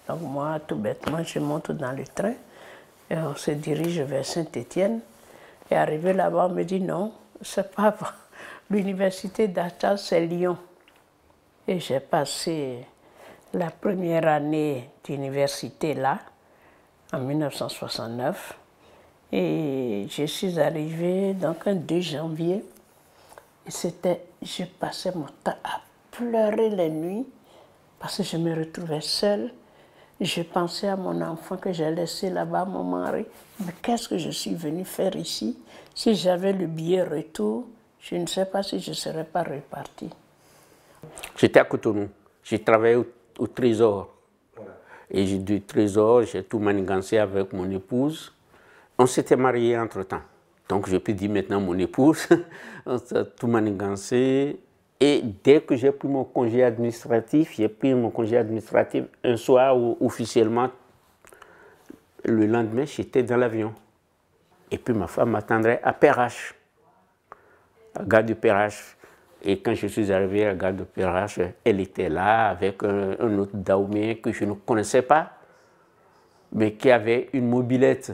Donc moi, tout bêtement, je monte dans le train et on se dirige vers Saint-Étienne. Et arrivé là-bas, on me dit, non, c'est pas l'université d'Athas, c'est Lyon. Et j'ai passé la première année d'université là, en 1969. Et je suis arrivée donc un 2 janvier. Et je passais mon temps à pleurer les nuits parce que je me retrouvais seule. Je pensais à mon enfant que j'ai laissé là-bas, mon mari. Mais qu'est-ce que je suis venue faire ici? Si j'avais le billet retour, je ne sais pas si je ne serais pas repartie. J'étais à Cotonou. J'ai travaillé au Trésor. Et du Trésor, j'ai tout manigancé avec mon épouse. On s'était mariés entre-temps. Donc je peux dire maintenant mon épouse. On s'est tout manigancé. Et dès que j'ai pris mon congé administratif, un soir où officiellement, le lendemain, j'étais dans l'avion. Et puis ma femme m'attendrait à Perrache, à la gare de Perrache. Et quand je suis arrivé à la gare de Perrache, elle était là avec un autre Daoumé que je ne connaissais pas, mais qui avait une mobilette.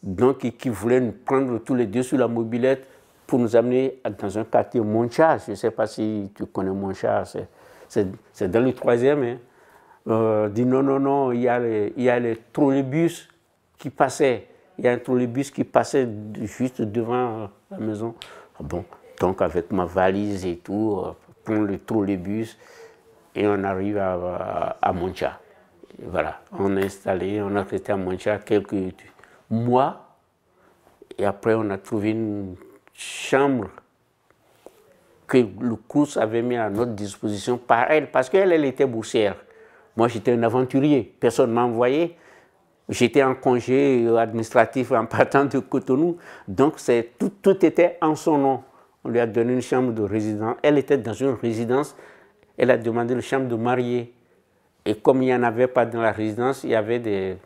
Donc, qui voulait nous prendre tous les deux sur la mobilette pour nous amener dans un quartier Montchar. Je ne sais pas si tu connais Montchar, c'est dans le 3e. Hein. Dit non, non, non, il y a les trolleybus qui passaient. Il y a un trolleybus qui passait juste devant la maison. Bon, donc avec ma valise et tout, prendre le trolleybus et on arrive à Montchar. Voilà, on est installé, on a resté à Montchar quelques mois et après on a trouvé une chambre que le CROUS avait mis à notre disposition par elle, parce qu'elle était boursière. Moi j'étais un aventurier, personne ne m'a envoyé. J'étais en congé administratif en partant de Cotonou, donc tout était en son nom. On lui a donné une chambre de résidence. Elle était dans une résidence, elle a demandé une chambre de mariée. Et comme il n'y en avait pas dans la résidence, il y avait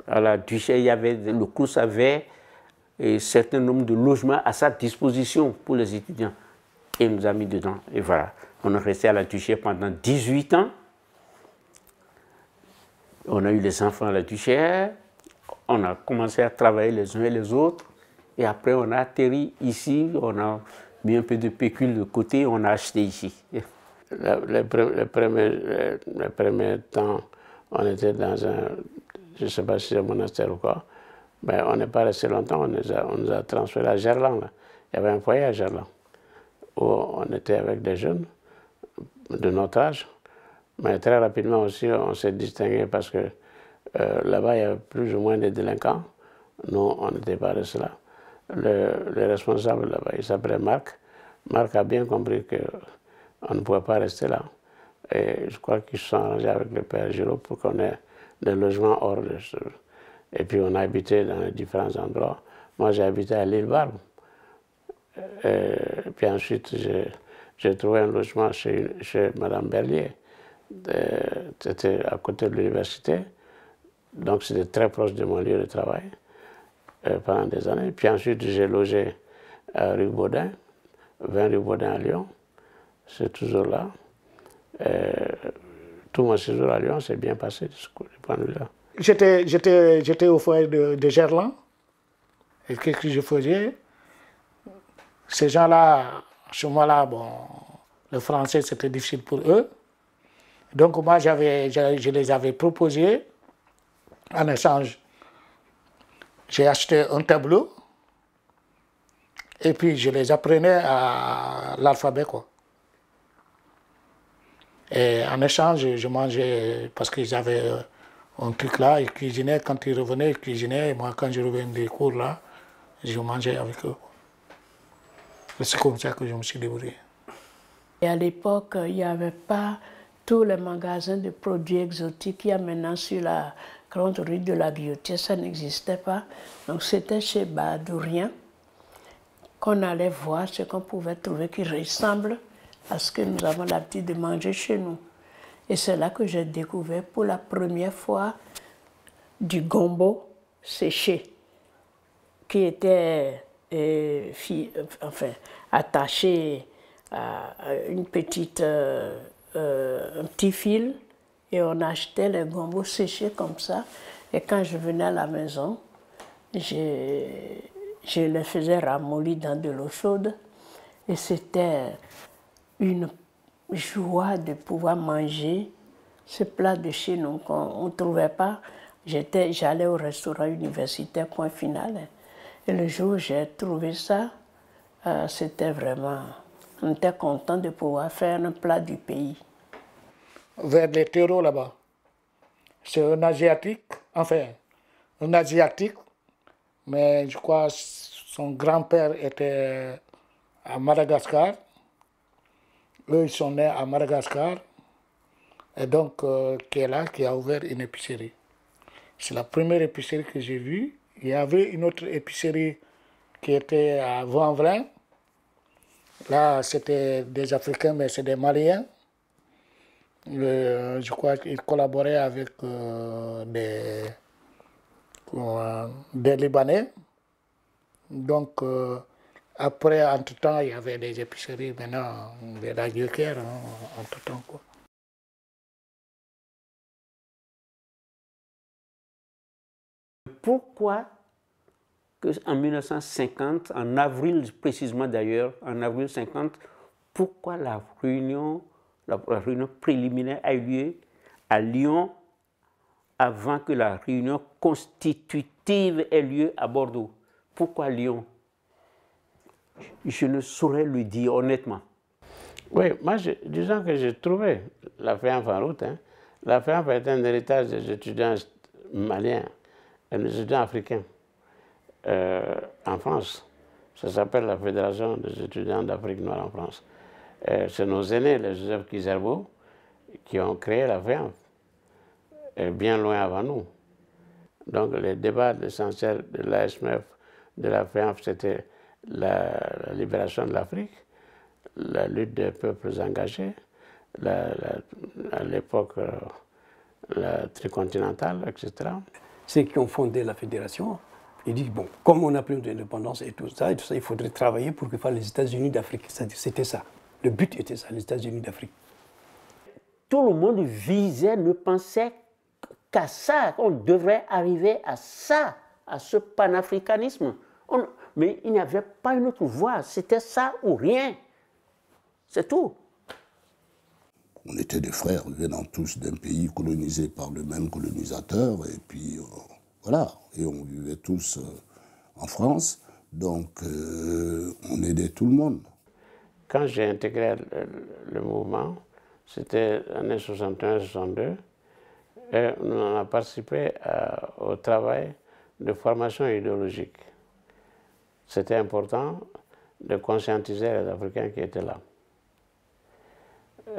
à la Duché, le CROUS avait un certain nombre de logements à sa disposition pour les étudiants. Et il nous a mis dedans. Et voilà, on est resté à la Duché pendant 18 ans. On a eu les enfants à la Duché. On a commencé à travailler les uns et les autres. Et après, on a atterri ici. On a mis un peu de pécule de côté. On a acheté ici. Les premiers temps, on était dans un, je ne sais pas si c'est un monastère ou quoi, mais on n'est pas resté longtemps, on nous a transféré à Gerland. Là. Il y avait un foyer à Gerland, où on était avec des jeunes de notre âge, mais très rapidement aussi, on s'est distingué parce que là-bas, il y avait plus ou moins de délinquants. Nous, on n'était pas restés là. Le responsable là-bas, il s'appelait Marc. Marc a bien compris qu'on ne pouvait pas rester là. Et je crois qu'ils se sont arrangés avec le père Giraud pour qu'on ait des logements hors de ce. Et puis on a habité dans les différents endroits. Moi j'ai habité à l'île Barbe. Puis ensuite j'ai trouvé un logement chez Madame Berlier. C'était à côté de l'université. Donc c'était très proche de mon lieu de travail pendant des années. Puis ensuite j'ai logé à rue Baudin, 20 rue Baudin à Lyon. C'est toujours là. Tout mon séjour à Lyon s'est bien passé de ce point de vue-là. J'étais au foyer de Gerland. Et qu'est-ce que je faisais? Ces gens-là, à ce moment-là, bon, le français c'était difficile pour eux. Donc moi je les avais proposés en échange. J'ai acheté un tableau et puis je les apprenais à l'alphabet, quoi. Et en échange, je mangeais, parce qu'ils avaient un truc là, ils cuisinaient, quand ils revenaient, ils cuisinaient, et moi quand je revenais des cours là, je mangeais avec eux. C'est comme ça que je me suis débrouillé. Et à l'époque, il n'y avait pas tous les magasins de produits exotiques qu'il y a maintenant sur la grande rue de la Guillotière, ça n'existait pas. Donc c'était chez Badourien qu'on allait voir ce qu'on pouvait trouver qui ressemble à ce que nous avons l'habitude de manger chez nous. Et c'est là que j'ai découvert pour la première fois du gombo séché, qui était attaché à une petite, un petit fil, et on achetait les gombos séchés comme ça. Et quand je venais à la maison, je les faisais ramollir dans de l'eau chaude. Et c'était une joie de pouvoir manger ce plat de chez nous qu'on ne trouvait pas. J'allais au restaurant universitaire, point final. Et le jour où j'ai trouvé ça, c'était vraiment... On était content de pouvoir faire un plat du pays. Vers les terreaux là-bas, c'est un Asiatique, mais je crois que son grand-père était à Madagascar. Eux, ils sont nés à Madagascar. Et donc, qui est là, qui a ouvert une épicerie. C'est la première épicerie que j'ai vue. Il y avait une autre épicerie qui était à Vanvrin. Là, c'était des Africains, mais c'est des Maliens. Je crois qu'ils collaboraient avec des Libanais. Donc, après, entre-temps, il y avait des épiceries, maintenant, des Laguier, entre-temps, quoi. Pourquoi en 1950, en avril précisément d'ailleurs, en avril 50, pourquoi la réunion préliminaire a eu lieu à Lyon avant que la réunion constitutive ait lieu à Bordeaux? Pourquoi Lyon? Je ne saurais le dire honnêtement. Oui, moi, disons que j'ai trouvé la FEANF en route. La FEANF est un héritage des étudiants maliens et des étudiants africains en France. Ça s'appelle la Fédération des étudiants d'Afrique noire en France. C'est nos aînés, les Joseph Kizerbo, qui ont créé la FEANF, bien loin avant nous. Donc les débats essentiels de l'ASMF, de la FEANF, c'était la libération de l'Afrique, la lutte des peuples engagés, à l'époque la tricontinentale, etc. Ceux qui ont fondé la fédération, ils disent, bon, comme on a pris l'indépendance et tout ça, il faudrait travailler pour que fassent les États-Unis d'Afrique. C'était ça. Le but était ça, les États-Unis d'Afrique. Tout le monde visait, ne pensait qu'à ça, qu'on devrait arriver à ça, à ce panafricanisme. Mais il n'y avait pas une autre voie, c'était ça ou rien. C'est tout. On était des frères venant tous d'un pays colonisé par le même colonisateur, et puis voilà, et on vivait tous en France, donc on aidait tout le monde. Quand j'ai intégré le mouvement, c'était l'année 61-62, et on a participé au travail de formation idéologique. C'était important de conscientiser les Africains qui étaient là.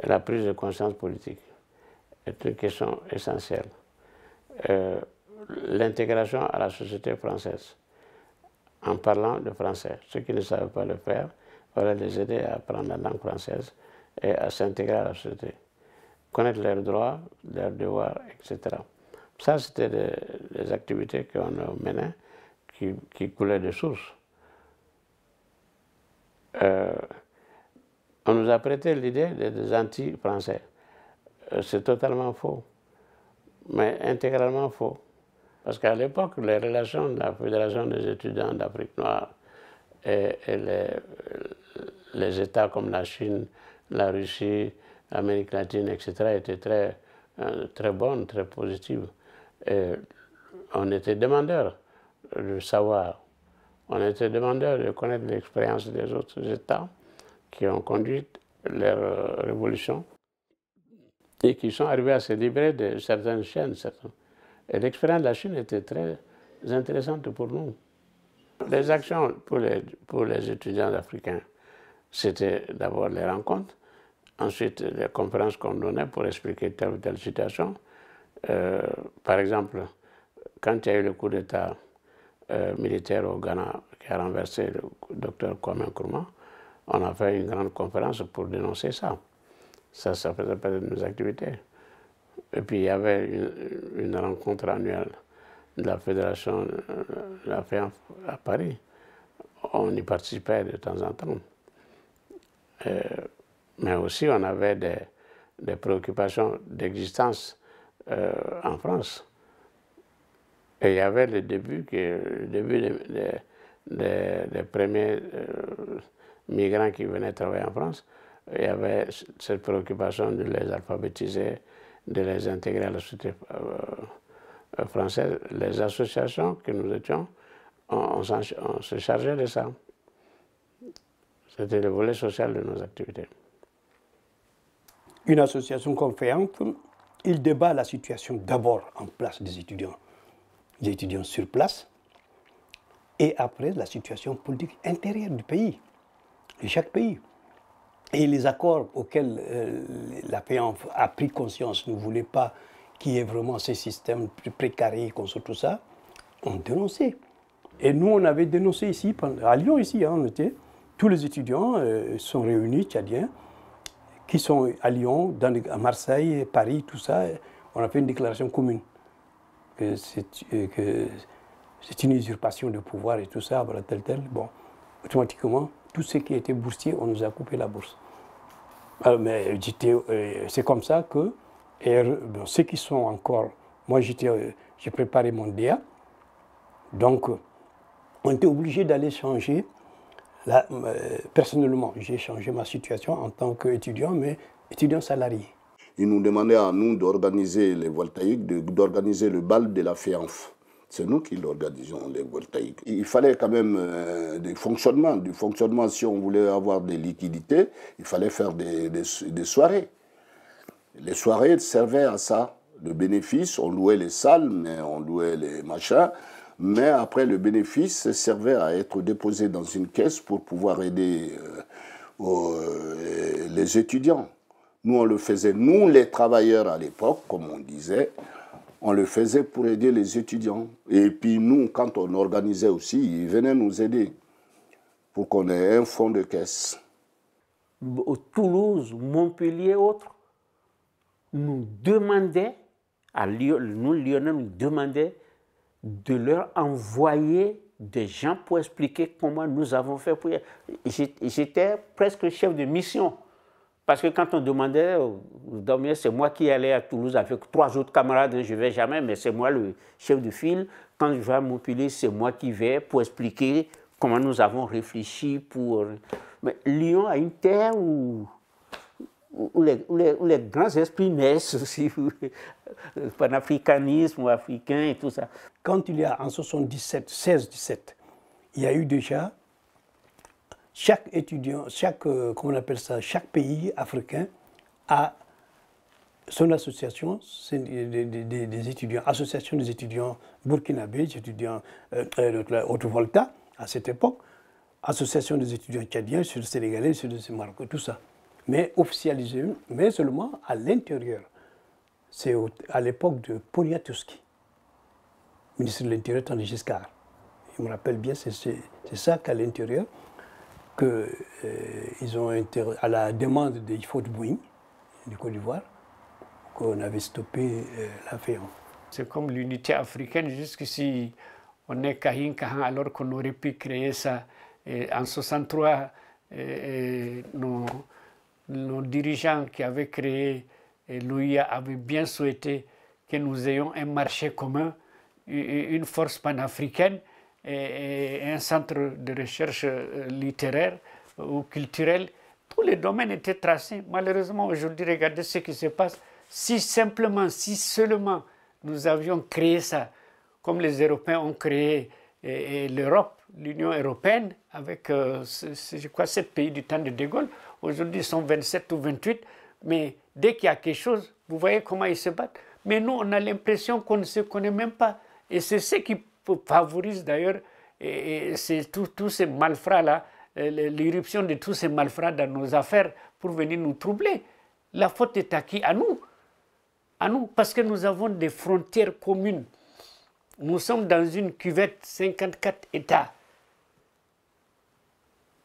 La prise de conscience politique est une question essentielle. L'intégration à la société française, en parlant de français. Ceux qui ne savaient pas le faire, il fallait les aider à apprendre la langue française et à s'intégrer à la société. Connaître leurs droits, leurs devoirs, etc. Ça, c'était des activités qu'on menait qui coulaient de source. On nous a prêté l'idée des anti-français. C'est totalement faux, mais intégralement faux. Parce qu'à l'époque, les relations de la Fédération des étudiants d'Afrique noire et les États comme la Chine, la Russie, l'Amérique latine, etc., étaient très bonnes, très positives. Et on était demandeurs de savoir, on était demandeurs de connaître l'expérience des autres États qui ont conduit leur révolution et qui sont arrivés à se libérer de certaines chaînes. Et l'expérience de la Chine était très intéressante pour nous. Les actions pour les étudiants africains, c'était d'abord les rencontres, ensuite les conférences qu'on donnait pour expliquer telle ou telle situation. Par exemple, quand il y a eu le coup d'État militaire au Ghana qui a renversé le docteur Kwame Nkrumah, on a fait une grande conférence pour dénoncer ça. Ça faisait partie de nos activités. Et puis il y avait une rencontre annuelle de la Fédération de la FEANF à Paris. On y participait de temps en temps. Mais aussi on avait des préoccupations d'existence en France. Et il y avait le début des premiers migrants qui venaient travailler en France. Il y avait cette préoccupation de les alphabétiser, de les intégrer à la société française. Les associations que nous étions, on se chargeait de ça. C'était le volet social de nos activités. Une association comme FEANF, il débat la situation d'abord en place des étudiants sur place, et après la situation politique intérieure du pays, de chaque pays. Et les accords auxquels la FEANF a pris conscience ne voulait pas qu'il y ait vraiment ces systèmes précaires, contre tout ça, on dénonçait. Et nous, on avait dénoncé ici, à Lyon, ici, on était, tous les étudiants sont réunis, tchadiens, qui sont à Lyon, à Marseille, Paris, tout ça. On a fait une déclaration commune que c'est une usurpation de pouvoir et tout ça, voilà, tel. Bon, automatiquement, tous ceux qui étaient boursiers, on nous a coupé la bourse. Mais c'est comme ça que ceux qui sont encore... Moi, j'ai préparé mon DA, donc on était obligé d'aller changer. Personnellement, j'ai changé ma situation en tant qu'étudiant, mais étudiant salarié. Ils nous demandaient à nous d'organiser les voltaïques, d'organiser le bal de la FEANF. C'est nous qui l'organisions, les voltaïques. Il fallait quand même du fonctionnement. Si on voulait avoir des liquidités, il fallait faire des soirées. Les soirées servaient à ça. Le bénéfice, on louait les salles, mais on louait les machins. Mais après, le bénéfice servait à être déposé dans une caisse pour pouvoir aider les étudiants. Nous, on le faisait, nous, les travailleurs à l'époque, comme on disait, on le faisait pour aider les étudiants. Et puis nous, quand on organisait aussi, ils venaient nous aider pour qu'on ait un fonds de caisse. Au Toulouse, Montpellier et autres, nous demandaient, nous Lyonnais nous demandaient de leur envoyer des gens pour expliquer comment nous avons fait. J'étais presque chef de mission. Parce que quand on demandait, c'est moi qui allais à Toulouse avec 3 autres camarades, je ne vais jamais, mais c'est moi le chef de file. Quand je vais à Montpellier, c'est moi qui vais pour expliquer comment nous avons réfléchi pour... Mais Lyon a une terre où les grands esprits naissent aussi, le panafricanisme africain et tout ça. Quand il y a en 16-17, il y a eu déjà chaque étudiant, chaque pays africain a son association des étudiants, association des étudiants burkinabés, des étudiants Haute-Volta à cette époque, association des étudiants tchadiens, sur le sénégalais, sur le Maroc, tout ça. Mais officialisé, mais seulement à l'intérieur. C'est à l'époque de Poniatowski, ministre de l'Intérieur, Tandis Giscard. Je me rappelle bien, c'est ça qu'à l'intérieur, qu'ils ont à la demande de Ifo de Bouing, du Côte d'Ivoire, qu'on avait stoppé la FEANF. C'est comme l'unité africaine, jusqu'ici, on est Kahin alors qu'on aurait pu créer ça. Et en 1963, nos dirigeants qui avaient créé l'OIA avaient bien souhaité que nous ayons un marché commun, une force panafricaine et un centre de recherche littéraire ou culturel. Tous les domaines étaient tracés. Malheureusement, aujourd'hui, regardez ce qui se passe. Si seulement nous avions créé ça, comme les Européens ont créé l'Europe, l'Union européenne, avec, je crois, 7 pays du temps de De Gaulle. Aujourd'hui, ils sont 27 ou 28. Mais dès qu'il y a quelque chose, vous voyez comment ils se battent. Mais nous, on a l'impression qu'on ne se connaît même pas. Et c'est ce qui favorise d'ailleurs c'est tous ces malfrats-là, l'irruption de tous ces malfrats dans nos affaires pour venir nous troubler. La faute est à qui? À nous. À nous, parce que nous avons des frontières communes. Nous sommes dans une cuvette, 54 États.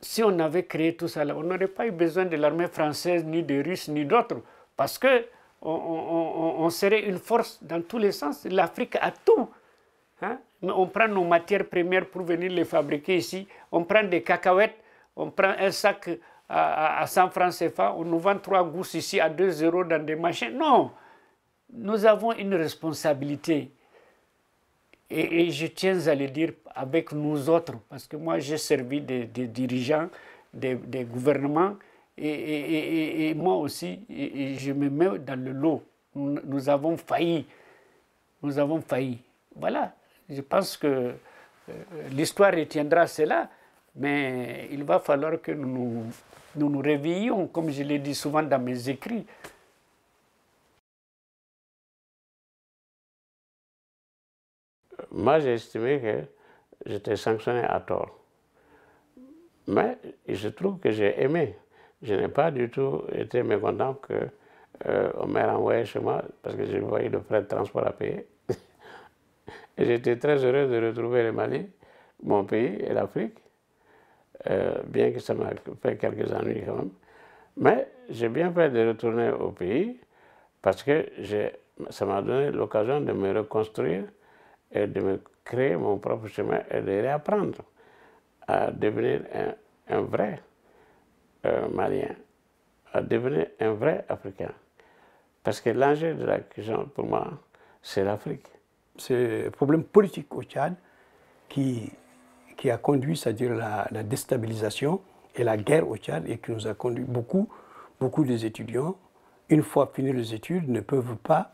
si on avait créé tout ça, là, on n'aurait pas eu besoin de l'armée française, ni des Russes, ni d'autres, parce que on serait une force dans tous les sens. L'Afrique a tout. Hein? On prend nos matières premières pour venir les fabriquer ici. On prend des cacahuètes, on prend un sac à 100 francs CFA, on nous vend 3 gousses ici à 2 € dans des machines. Non, nous avons une responsabilité. Et je tiens à le dire avec nous autres, parce que moi j'ai servi des dirigeants, des gouvernements, et moi aussi, et je me mets dans le lot. Nous avons failli. Nous avons failli. Voilà. Je pense que l'histoire retiendra cela, mais il va falloir que nous nous réveillions, comme je l'ai dit souvent dans mes écrits. Moi, j'ai estimé que j'étais sanctionné à tort. Mais il se trouve que j'ai aimé. Je n'ai pas du tout été mécontent qu'on m'ait renvoyé chez moi parce que je voyais de frais de transport à payer. Et j'étais très heureux de retrouver le Mali, mon pays et l'Afrique, bien que ça m'a fait quelques ennuis quand même. Mais j'ai bien fait de retourner au pays parce que ça m'a donné l'occasion de me reconstruire et de me créer mon propre chemin et de réapprendre à devenir un vrai Malien, à devenir un vrai Africain. Parce que l'enjeu de la question, pour moi, c'est l'Afrique. C'est le problème politique au Tchad qui a conduit, c'est-à-dire la déstabilisation et la guerre au Tchad, et qui nous a conduit beaucoup des étudiants, une fois finis les études, ne peuvent pas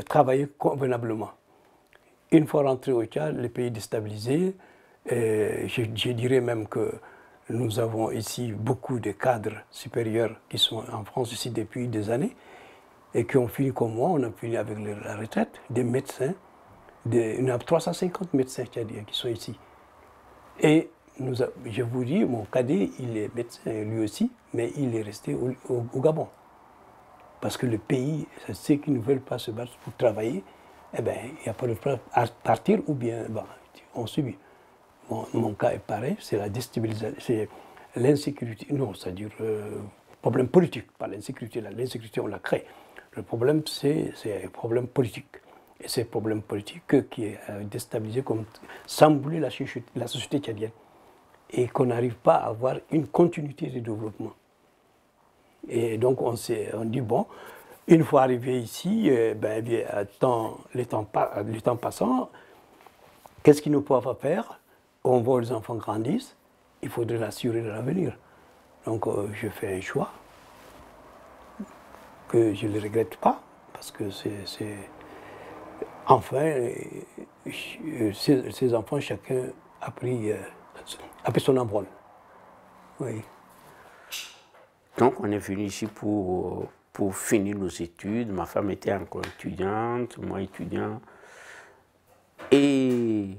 travailler convenablement. Une fois rentré au Tchad, le pays déstabilisé, je dirais même que nous avons ici beaucoup de cadres supérieurs qui sont en France ici depuis des années et qui ont fini comme moi, on a fini avec la retraite, des médecins, il y a 350 médecins tchadiens qui sont ici. Et je vous dis, mon cadet, il est médecin lui aussi, mais il est resté au Gabon. Parce que le pays, ceux qui ne veulent pas se battre pour travailler, eh bien, il n'y a pas de problème à partir ou bien on subit. Mon cas est pareil, c'est la déstabilisation, c'est l'insécurité, non, c'est-à-dire problème politique, pas l'insécurité, l'insécurité on la crée. Le problème c'est un problème politique. Et c'est un problème politique qui est déstabilisé, comme chamboulé la société tchadienne. Et qu'on n'arrive pas à avoir une continuité de développement. Et donc on dit, bon, une fois arrivé ici, le temps passant, qu'est-ce qu'ils ne peuvent pas faire? On voit les enfants grandissent, il faudrait l'assurer de l'avenir. Donc je fais un choix que je ne le regrette pas, parce que enfin, ces enfants, chacun a pris son envol. Oui. Donc on est venu ici pour finir nos études. Ma femme était encore étudiante, moi étudiant. Et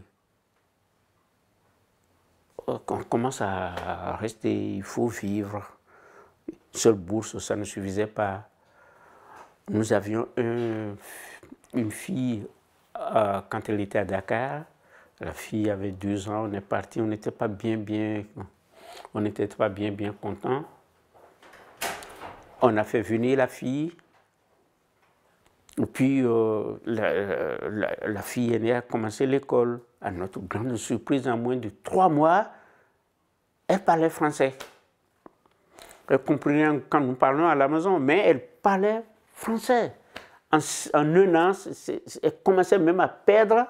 on commence à rester, il faut vivre. Seule bourse, ça ne suffisait pas. Nous avions une fille quand elle était à Dakar. La fille avait 2 ans, on est parti, on n'était pas bien contents. On a fait venir la fille. Et puis la fille aînée a commencé l'école. À notre grande surprise, en moins de 3 mois, elle parlait français. Elle comprenait quand nous parlions à la maison, mais elle parlait français. En 1 an, elle commençait même à perdre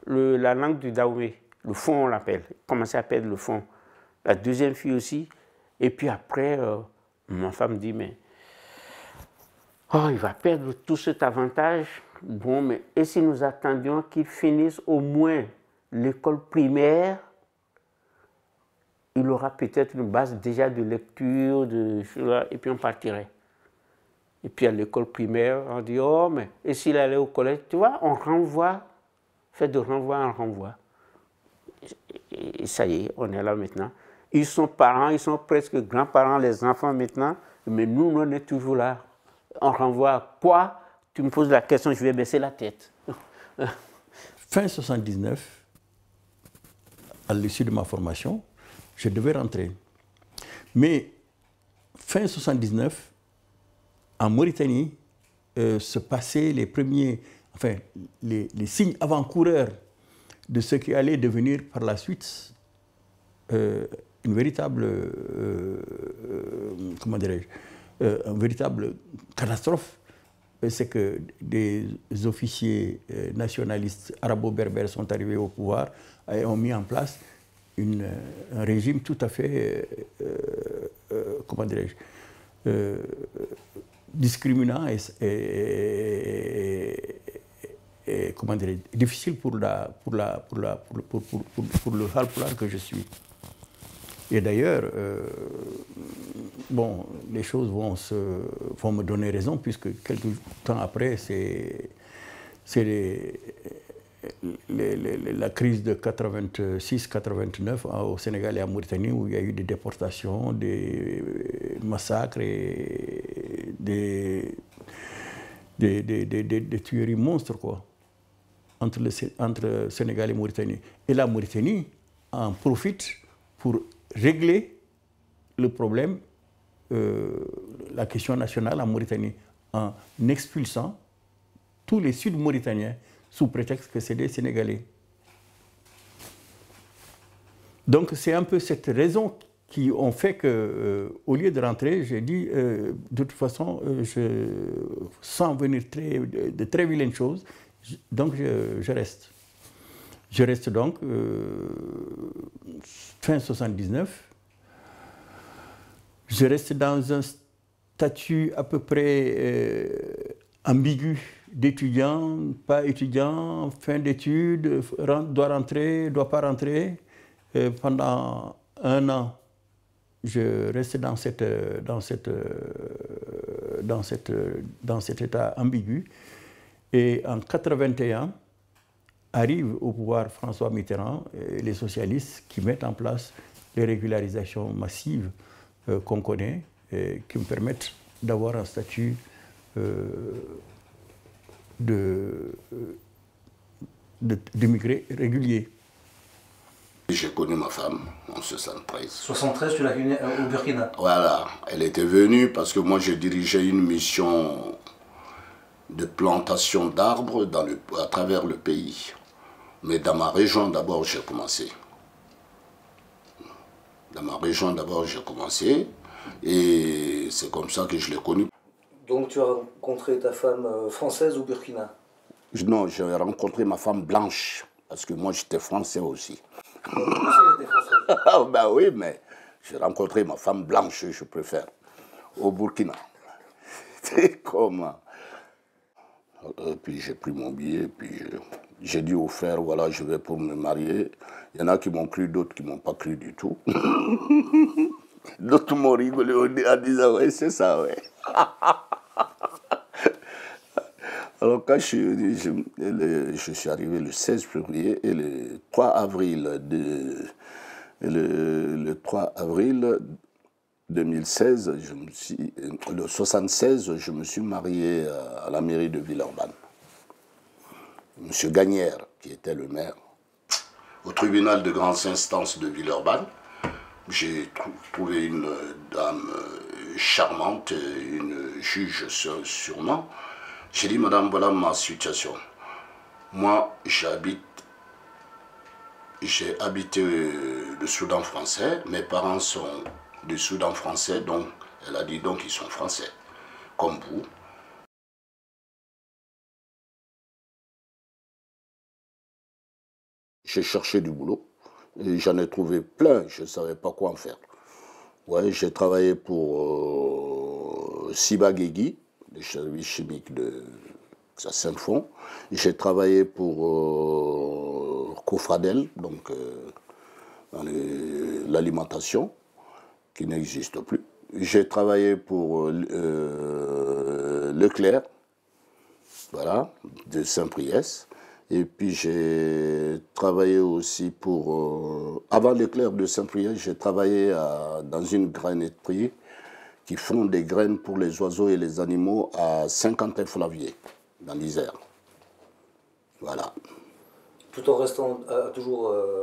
la langue du Dahomey. Le fond, on l'appelle. Elle commençait à perdre le fond. La deuxième fille aussi. Et puis après, ma femme dit, mais il va perdre tout cet avantage. Bon, mais et si nous attendions qu'il finisse au moins l'école primaire, il aura peut-être une base déjà de lecture, et puis on partirait. Et puis à l'école primaire, on dit, oh, mais et s'il allait au collège, tu vois, on renvoie, fait de renvoi en renvoi. Et ça y est, on est là maintenant. Ils sont parents, ils sont presque grands-parents, les enfants maintenant, mais nous, on est toujours là. On renvoie à quoi? Tu me poses la question, je vais baisser la tête. Fin 79, à l'issue de ma formation, je devais rentrer. Mais fin 79, en Mauritanie, se passaient les premiers, enfin, les signes avant-coureurs de ce qui allait devenir par la suite une véritable, comment dirais-je, une véritable catastrophe. C'est que des officiers nationalistes arabo-berbères sont arrivés au pouvoir et ont mis en place un régime tout à fait, comment dirais-je, discriminant et comment dirais, difficile pour le Haalpulaar que je suis. Et d'ailleurs, bon, les choses vont me donner raison, puisque quelques temps après, c'est la crise de 86-89 au Sénégal et en Mauritanie, où il y a eu des déportations, des massacres et des tueries monstres, quoi, entre Sénégal et Mauritanie. Et la Mauritanie en profite pour régler le problème, la question nationale en Mauritanie, en expulsant tous les Sud-Mauritaniens sous prétexte que c'est des Sénégalais. Donc c'est un peu cette raison qui ont fait que, au lieu de rentrer, j'ai dit, de toute façon, je sens venir de très vilaines choses, donc je reste. Je reste donc fin 79. Je reste dans un statut à peu près ambigu d'étudiant, pas étudiant, fin d'études, doit rentrer, doit pas rentrer. Pendant un an, je reste dans cet état ambigu. Et en 81, arrive au pouvoir François Mitterrand et les socialistes qui mettent en place les régularisations massives qu'on connaît et qui me permettent d'avoir un statut d'immigré régulier. J'ai connu ma femme en 73. 73, tu l'as connue au Burkina? Voilà, elle était venue parce que moi je dirigeais une mission de plantation d'arbres à travers le pays. Mais dans ma région d'abord j'ai commencé. Dans ma région d'abord j'ai commencé et c'est comme ça que je l'ai connue. Donc tu as rencontré ta femme française au Burkina? Non, j'ai rencontré ma femme blanche parce que moi j'étais français aussi. Ben oui, mais j'ai rencontré ma femme blanche, je préfère, au Burkina. C'est comme... Et puis j'ai pris mon billet, puis j'ai dit au frère, voilà, je vais pour me marier. Il y en a qui m'ont cru, d'autres qui ne m'ont pas cru du tout. D'autres m'ont rigolé en disant, ouais, c'est ça, ouais. Alors quand je suis arrivé le 16 février et le 3 avril, le 3 avril 2016, le 76, je me suis marié à la mairie de Villeurbanne. Monsieur Gagnère, qui était le maire. Au tribunal de grande instance de Villeurbanne, j'ai trouvé une dame charmante, une juge sûrement. J'ai dit, madame, voilà ma situation. Moi, j'ai habité le Soudan français. Mes parents sont du Soudan français, donc elle a dit donc ils sont français, comme vous. J'ai cherché du boulot et j'en ai trouvé plein, je ne savais pas quoi en faire. Ouais, j'ai travaillé pour Siba Guégui, le service chimique de Saint-Fond. J'ai travaillé pour Cofradel, donc dans l'alimentation, qui n'existe plus. J'ai travaillé pour Leclerc, voilà, de Saint-Priest. Et puis j'ai travaillé aussi pour... avant Leclerc de Saint-Priest, j'ai travaillé dans une grainerie qui font des graines pour les oiseaux et les animaux à Saint-Quentin-Flavier, dans l'Isère. Voilà. Tout en restant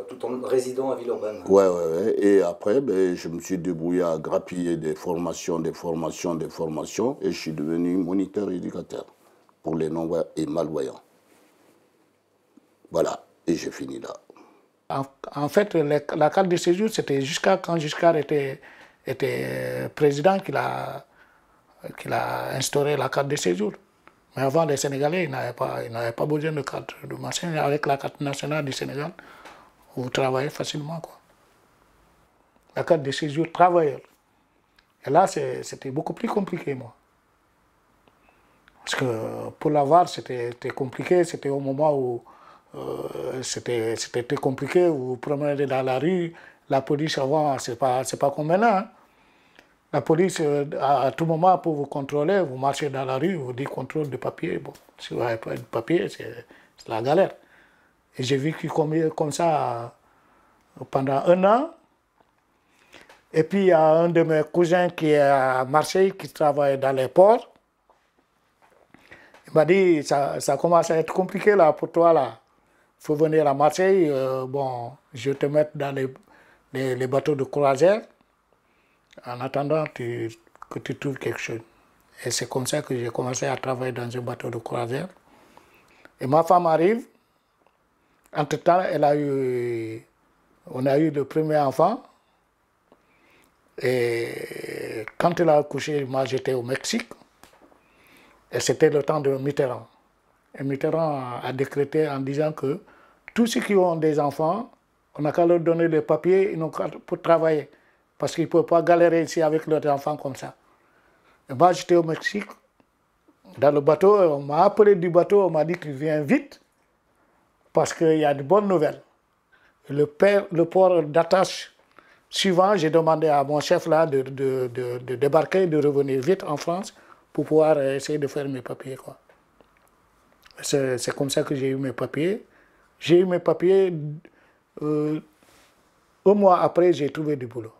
tout en résidant à Villeurbanne. Ouais. Et après, je me suis débrouillé à grappiller des formations, et je suis devenu moniteur éducateur pour les non-voyants et malvoyants. Voilà, et j'ai fini là. En fait, la carte de séjour, c'était quand Giscard était président qu'il a instauré la carte de séjour. Mais avant, les Sénégalais, ils n'avaient pas besoin de carte de machin. Avec la carte nationale du Sénégal, vous travaillez facilement, quoi. La carte de séjour travailleur. Et là, c'était beaucoup plus compliqué, moi. Parce que pour l'avoir, c'était compliqué. C'était au moment où c'était très compliqué. Vous vous promenez dans la rue. La police, avant, c'est pas comme maintenant. Hein. La police, à tout moment, pour vous contrôler, vous marchez dans la rue, vous dites contrôle de papier. Bon, si vous n'avez pas de papier, c'est la galère. Et j'ai vécu comme ça pendant 1 an. Et puis, il y a un de mes cousins qui est à Marseille, qui travaille dans les ports. Il m'a dit, ça commence à être compliqué là pour toi là. Il faut venir à Marseille, je vais te mettre dans les bateaux de croisière. En attendant que tu trouves quelque chose. Et c'est comme ça que j'ai commencé à travailler dans un bateau de croisière. Et ma femme arrive. Entre-temps, on a eu le premier enfant. Et quand elle a accouché, moi j'étais au Mexique. Et c'était le temps de Mitterrand. Et Mitterrand a décrété en disant que tous ceux qui ont des enfants, on n'a qu'à leur donner les papiers pour travailler. Parce qu'ils ne peuvent pas galérer ici avec leurs enfants comme ça. Et moi, j'étais au Mexique, dans le bateau, on m'a appelé du bateau, on m'a dit qu'il vient vite, parce qu'il y a de bonnes nouvelles. Le port d'attache suivant, j'ai demandé à mon chef là de débarquer, de revenir vite en France, pour pouvoir essayer de faire mes papiers, quoi. C'est comme ça que j'ai eu mes papiers. J'ai eu mes papiers, 1 mois après, j'ai trouvé du boulot.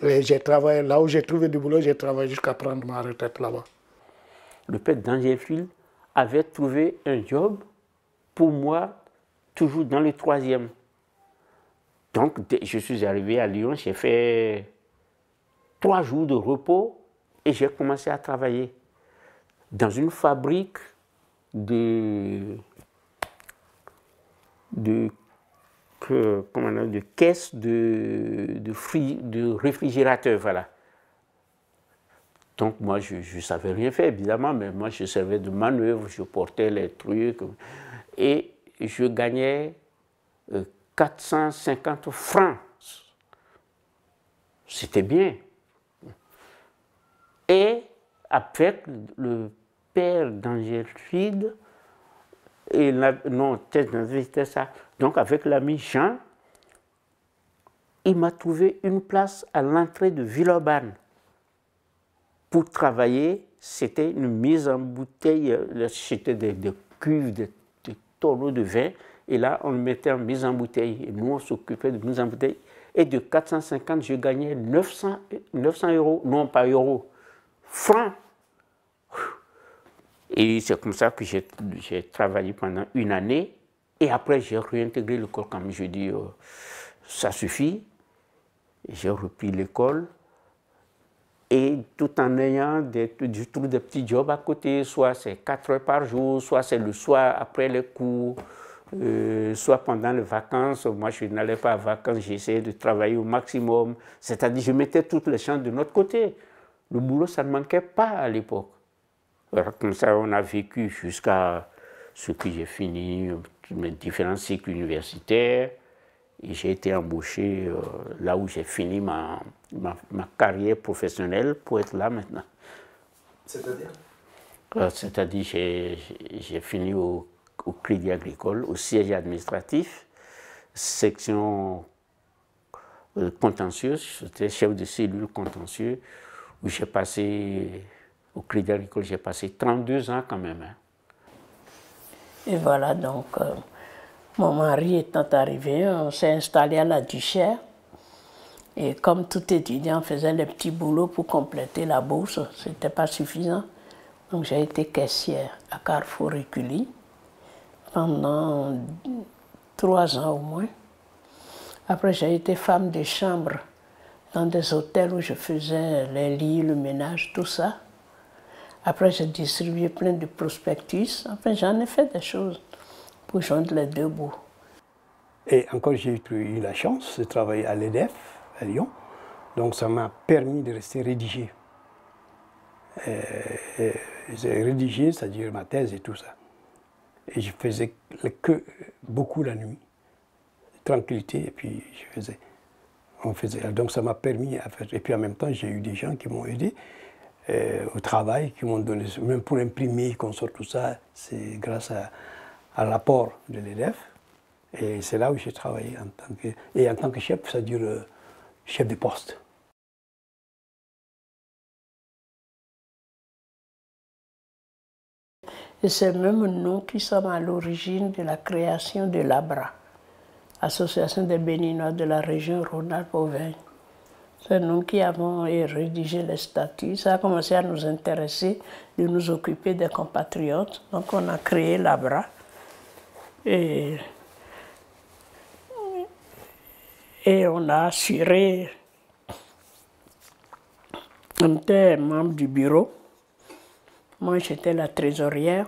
Et j'ai travaillé, là où j'ai trouvé du boulot, j'ai travaillé jusqu'à prendre ma retraite là-bas. Le père d'Angéfil avait trouvé un job pour moi, toujours dans le 3e. Donc, je suis arrivé à Lyon, j'ai fait 3 jours de repos et j'ai commencé à travailler dans une fabrique de caisses de réfrigérateurs, voilà. Donc moi, je ne savais rien faire, évidemment, mais moi, je servais de manœuvre, je portais les trucs, et je gagnais 450 francs. C'était bien. Et avec le père d'Angéfil, c'était ça. Donc avec l'ami Jean, il m'a trouvé une place à l'entrée de Villeurbanne pour travailler. C'était une mise en bouteille, c'était des cuves, des tonneaux de vin, et là on le mettait en mise en bouteille. Et nous on s'occupait de mise en bouteille. Et de 450, je gagnais 900 euros, non pas euros, francs. Et c'est comme ça que j'ai travaillé pendant 1 année. Et après, j'ai réintégré l'école comme je dis, ça suffit. J'ai repris l'école. Et tout en ayant des petits jobs à côté, soit c'est 4 heures par jour, soit c'est le soir après les cours, soit pendant les vacances. Moi, je n'allais pas en vacances, j'essayais de travailler au maximum. C'est-à-dire, je mettais toutes les chances de notre côté. Le boulot, ça ne manquait pas à l'époque. Voilà, comme ça, on a vécu jusqu'à ce que j'ai fini mes différents cycles universitaires. Et j'ai été embauché là où j'ai fini ma carrière professionnelle pour être là maintenant. C'est-à-dire C'est-à-dire j'ai fini au Crédit Agricole, au siège administratif, section contentieuse. J'étais chef de cellule contentieux où j'ai passé... Au Crédit Agricole, j'ai passé 32 ans quand même. Hein. Et voilà, donc, mon mari étant arrivé, on s'est installé à la Duchère. Et comme tout étudiant faisait les petits boulots pour compléter la bourse, ce n'était pas suffisant. Donc j'ai été caissière à Carrefour Écully. pendant 3 ans au moins. Après, j'ai été femme de chambre dans des hôtels où je faisais les lits, le ménage, tout ça. Après, j'ai distribué plein de prospectus. Enfin, j'en ai fait des choses pour joindre les deux bouts. Et encore, j'ai eu la chance de travailler à l'EDF, à Lyon. Donc, ça m'a permis de rester rédigé. J'ai rédigé, c'est-à-dire ma thèse et tout ça. Et je faisais que beaucoup la nuit. Tranquillité, et puis on faisait. Donc, ça m'a permis à faire. Et puis, en même temps, j'ai eu des gens qui m'ont aidé au travail, qui m'ont donné, même pour imprimer, qu'on sorte tout ça, c'est grâce à l'apport de l'EDF. Et c'est là où j'ai travaillé en tant que chef, c'est-à-dire chef de poste. Et c'est même nous qui sommes à l'origine de la création de l'ABRA, Association des Béninois de la région Rhône-Alpes-Auvergne. C'est nous qui avons rédigé les statuts. Ça a commencé à nous intéresser de nous occuper des compatriotes. Donc on a créé l'ABRA. Et on a assuré, on était membre du bureau. Moi, j'étais la trésorière.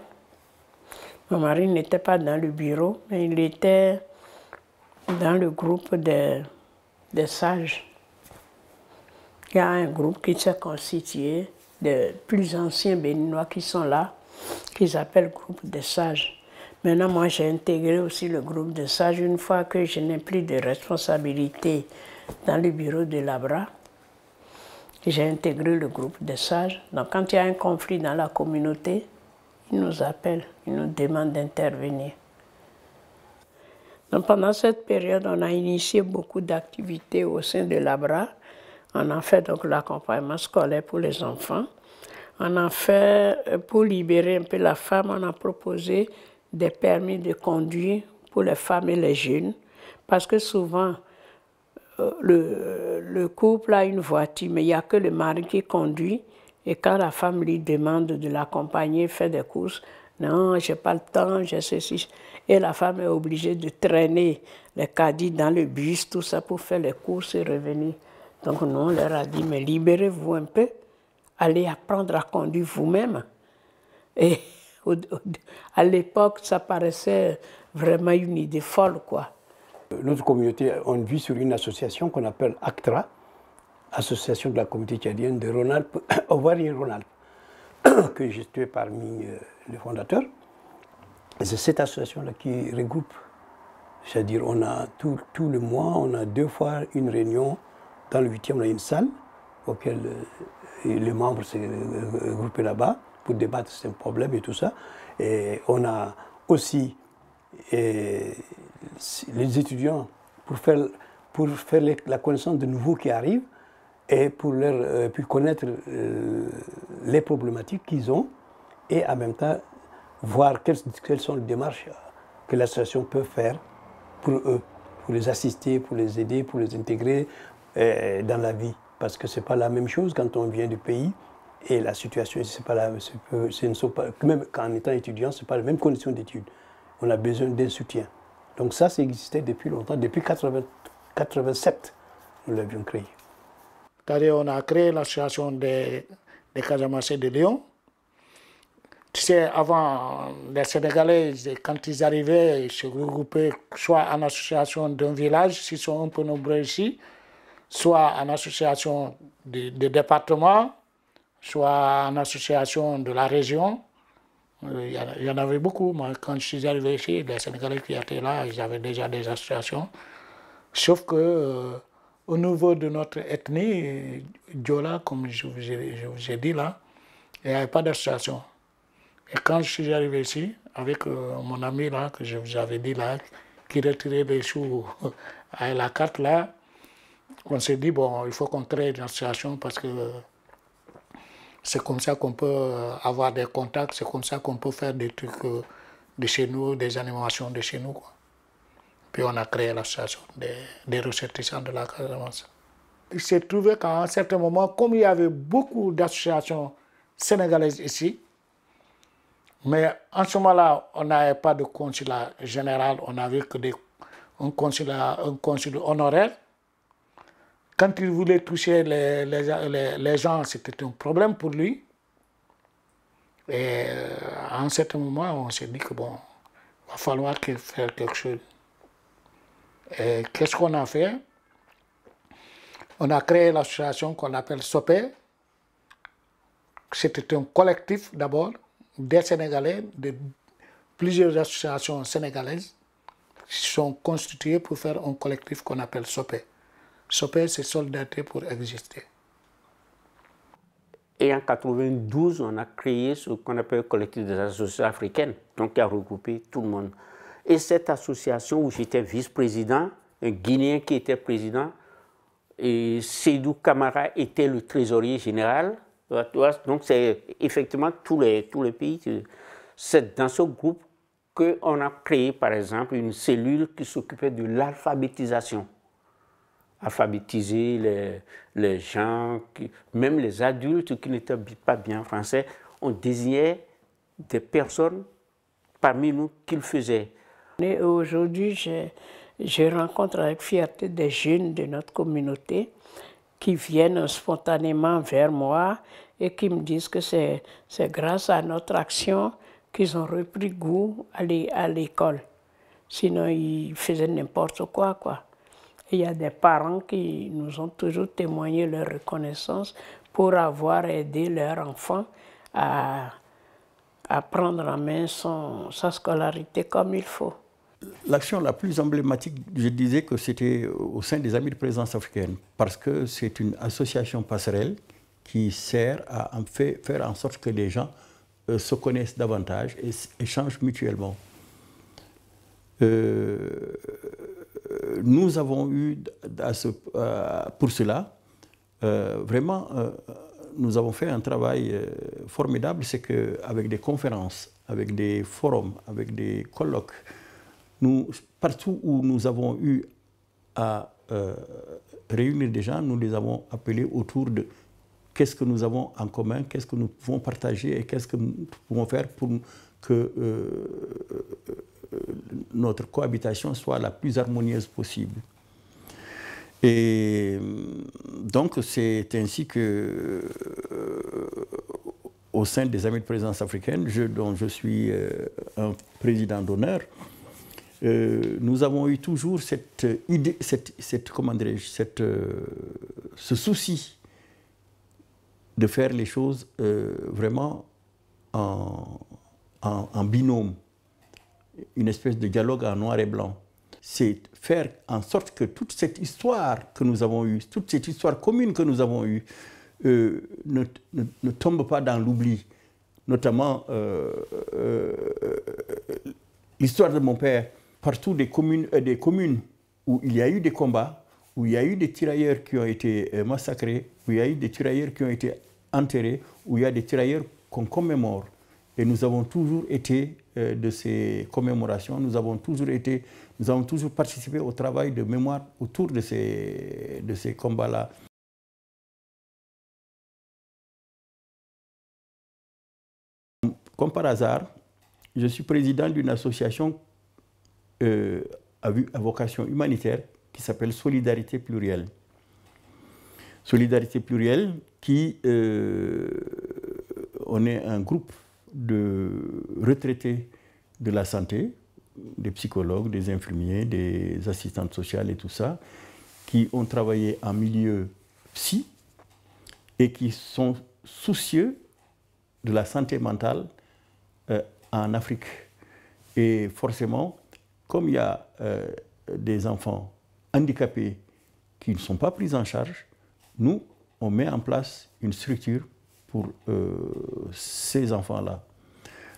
Mon mari n'était pas dans le bureau, mais il était dans le groupe des sages. Il y a un groupe qui s'est constitué des plus anciens Béninois qui sont là, qu'ils appellent le groupe des sages. Maintenant, moi, j'ai intégré aussi le groupe des sages une fois que je n'ai plus de responsabilité dans le bureau de l'ABRA. J'ai intégré le groupe des sages. Donc, quand il y a un conflit dans la communauté, ils nous appellent, ils nous demandent d'intervenir. Donc, pendant cette période, on a initié beaucoup d'activités au sein de l'ABRA. On a fait donc l'accompagnement scolaire pour les enfants. On a fait, pour libérer un peu la femme, on a proposé des permis de conduire pour les femmes et les jeunes. Parce que souvent, le couple a une voiture, mais il n'y a que le mari qui conduit. Et quand la femme lui demande de l'accompagner, faire des courses, non, je n'ai pas le temps, j'ai ceci. Et la femme est obligée de traîner les caddies dans le bus, tout ça pour faire les courses et revenir. Donc nous, on leur a dit, mais libérez-vous un peu, allez apprendre à conduire vous-même. Et à l'époque, ça paraissait vraiment une idée folle, quoi. Notre communauté, on vit sur une association qu'on appelle ACTRA, Association de la communauté tchadienne de Rhône-Alpes, Auvergne-Rhône-Alpes, que j'étais parmi les fondateurs. Et c'est cette association-là qui regroupe, c'est-à-dire on a tout le mois, on a 2 fois une réunion. Dans le 8e, on a une salle auquel les membres se regroupent là-bas pour débattre de ces problèmes et tout ça. Et on a aussi les étudiants pour faire la connaissance de nouveaux qui arrivent et pour connaître les problématiques qu'ils ont et en même temps voir quelles sont les démarches que l'association peut faire pour eux, pour les assister, pour les aider, pour les intégrer dans la vie. Parce que ce n'est pas la même chose quand on vient du pays et la situation, c'est pas la, même en étant étudiant, ce n'est pas la même condition d'études. On a besoin d'un soutien. Donc ça existait depuis longtemps, depuis 1987, nous l'avions créé. C'est-à-dire on a créé l'association des Casamassés de Lyon. Tu sais, avant, les Sénégalais, quand ils arrivaient, ils se regroupaient soit en association d'un village, s'ils sont un peu nombreux ici, soit en association de département, soit en association de la région. Il y en avait beaucoup. Moi, quand je suis arrivé ici, les Sénégalais qui étaient là, ils avaient déjà des associations. Sauf que au niveau de notre ethnie, Diola, comme je vous ai dit là, il n'y avait pas d'association. Et quand je suis arrivé ici, avec mon ami là, que je vous avais dit là, qui retirait les sous à la carte là, on s'est dit, bon, il faut qu'on crée une association parce que c'est comme ça qu'on peut avoir des contacts, c'est comme ça qu'on peut faire des trucs de chez nous, des animations de chez nous, quoi. Puis on a créé l'association des ressortissants de la Casamance. Il s'est trouvé qu'à un certain moment, comme il y avait beaucoup d'associations sénégalaises ici, Mais en ce moment-là, on n'avait pas de consulat général, on n'avait que un consul honoraire. Quand il voulait toucher les gens, c'était un problème pour lui. Et à un certain moment, on s'est dit que bon, il va falloir faire quelque chose. Et qu'est-ce qu'on a fait? On a créé l'association qu'on appelle SOPE. C'était un collectif d'abord des Sénégalais, de plusieurs associations sénégalaises qui sont constituées pour faire un collectif qu'on appelle SOPE. SOPE, c'est Solidarité pour exister. Et en 1992, on a créé ce qu'on appelle le collectif des associations africaines, donc qui a regroupé tout le monde. Et cette association où j'étais vice-président, un Guinéen qui était président, et Seydou Camara était le trésorier général. Donc c'est effectivement tous les pays. C'est dans ce groupe qu'on a créé par exemple une cellule qui s'occupait de l'alphabétisation. Alphabétiser les gens, même les adultes qui n'étaient pas bien français, on désignait des personnes parmi nous qui le faisaient. Aujourd'hui, je rencontre avec fierté des jeunes de notre communauté qui viennent spontanément vers moi et qui me disent que c'est grâce à notre action qu'ils ont repris goût à l'école. Sinon, ils faisaient n'importe quoi, quoi. Il y a des parents qui nous ont toujours témoigné leur reconnaissance pour avoir aidé leur enfant à prendre en main sa scolarité comme il faut. L'action la plus emblématique, je disais que c'était au sein des Amis de Présence africaine, parce que c'est une association passerelle qui sert à faire en sorte que les gens se connaissent davantage et échangent mutuellement. Nous avons eu, pour cela, vraiment, nous avons fait un travail formidable, c'est qu'avec des conférences, avec des forums, avec des colloques, partout où nous avons eu à réunir des gens, nous les avons appelés autour de qu'est-ce que nous avons en commun, qu'est-ce que nous pouvons partager et qu'est-ce que nous pouvons faire pour que notre cohabitation soit la plus harmonieuse possible. Et donc c'est ainsi que au sein des Amis de Présence africaine, dont je suis un président d'honneur, nous avons eu toujours cette idée, ce souci de faire les choses vraiment en binôme, une espèce de dialogue en noir et blanc. C'est faire en sorte que toute cette histoire que nous avons eue, toute cette histoire commune que nous avons eue, ne tombe pas dans l'oubli. Notamment l'histoire de mon père, partout des communes où il y a eu des combats, où il y a eu des tirailleurs qui ont été massacrés, où il y a eu des tirailleurs qui ont été enterrés, où il y a des tirailleurs qu'on commémore. Et nous avons toujours été de ces commémorations, nous avons toujours participé au travail de mémoire autour de ces combats-là. Comme par hasard, je suis président d'une association à vocation humanitaire qui s'appelle Solidarité Plurielle. Solidarité Plurielle qui, on est un groupe de retraités de la santé, des psychologues, des infirmiers, des assistantes sociales et tout ça, qui ont travaillé en milieu psy et qui sont soucieux de la santé mentale en Afrique. Et forcément, comme il y a des enfants handicapés qui ne sont pas pris en charge, nous, on met en place une structure pour ces enfants-là.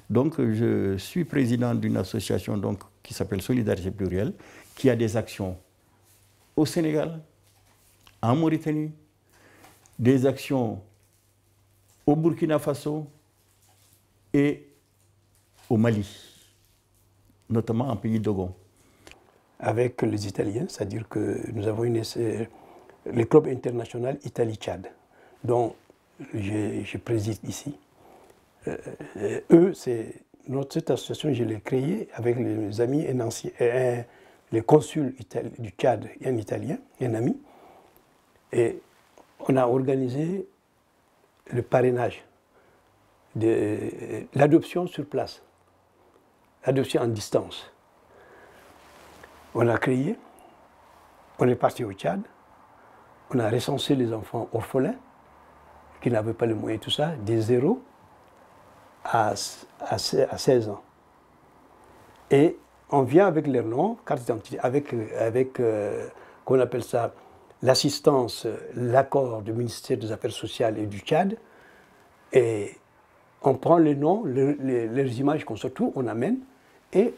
Donc, je suis président d'une association qui s'appelle Solidarité Plurielle, qui a des actions au Sénégal, en Mauritanie, des actions au Burkina Faso et au Mali, notamment en pays d'Ogon. Avec les Italiens, c'est-à-dire que nous avons le club international Italie-Tchad, dont je préside ici. Eux, c'est cette association, je l'ai créée avec les amis, les consuls du Tchad et un Italien, un ami. Et on a organisé le parrainage, l'adoption sur place, l'adoption en distance. On a créé, on est parti au Tchad, on a recensé les enfants orphelins qui n'avaient pas les moyens, tout ça, des 0 à 16 ans. Et on vient avec leur nom, carte d'identité, avec qu'on appelle ça, l'assistance, l'accord du ministère des Affaires sociales et du Tchad. Et on prend les noms, les images qu'on sort, tout, on amène. Et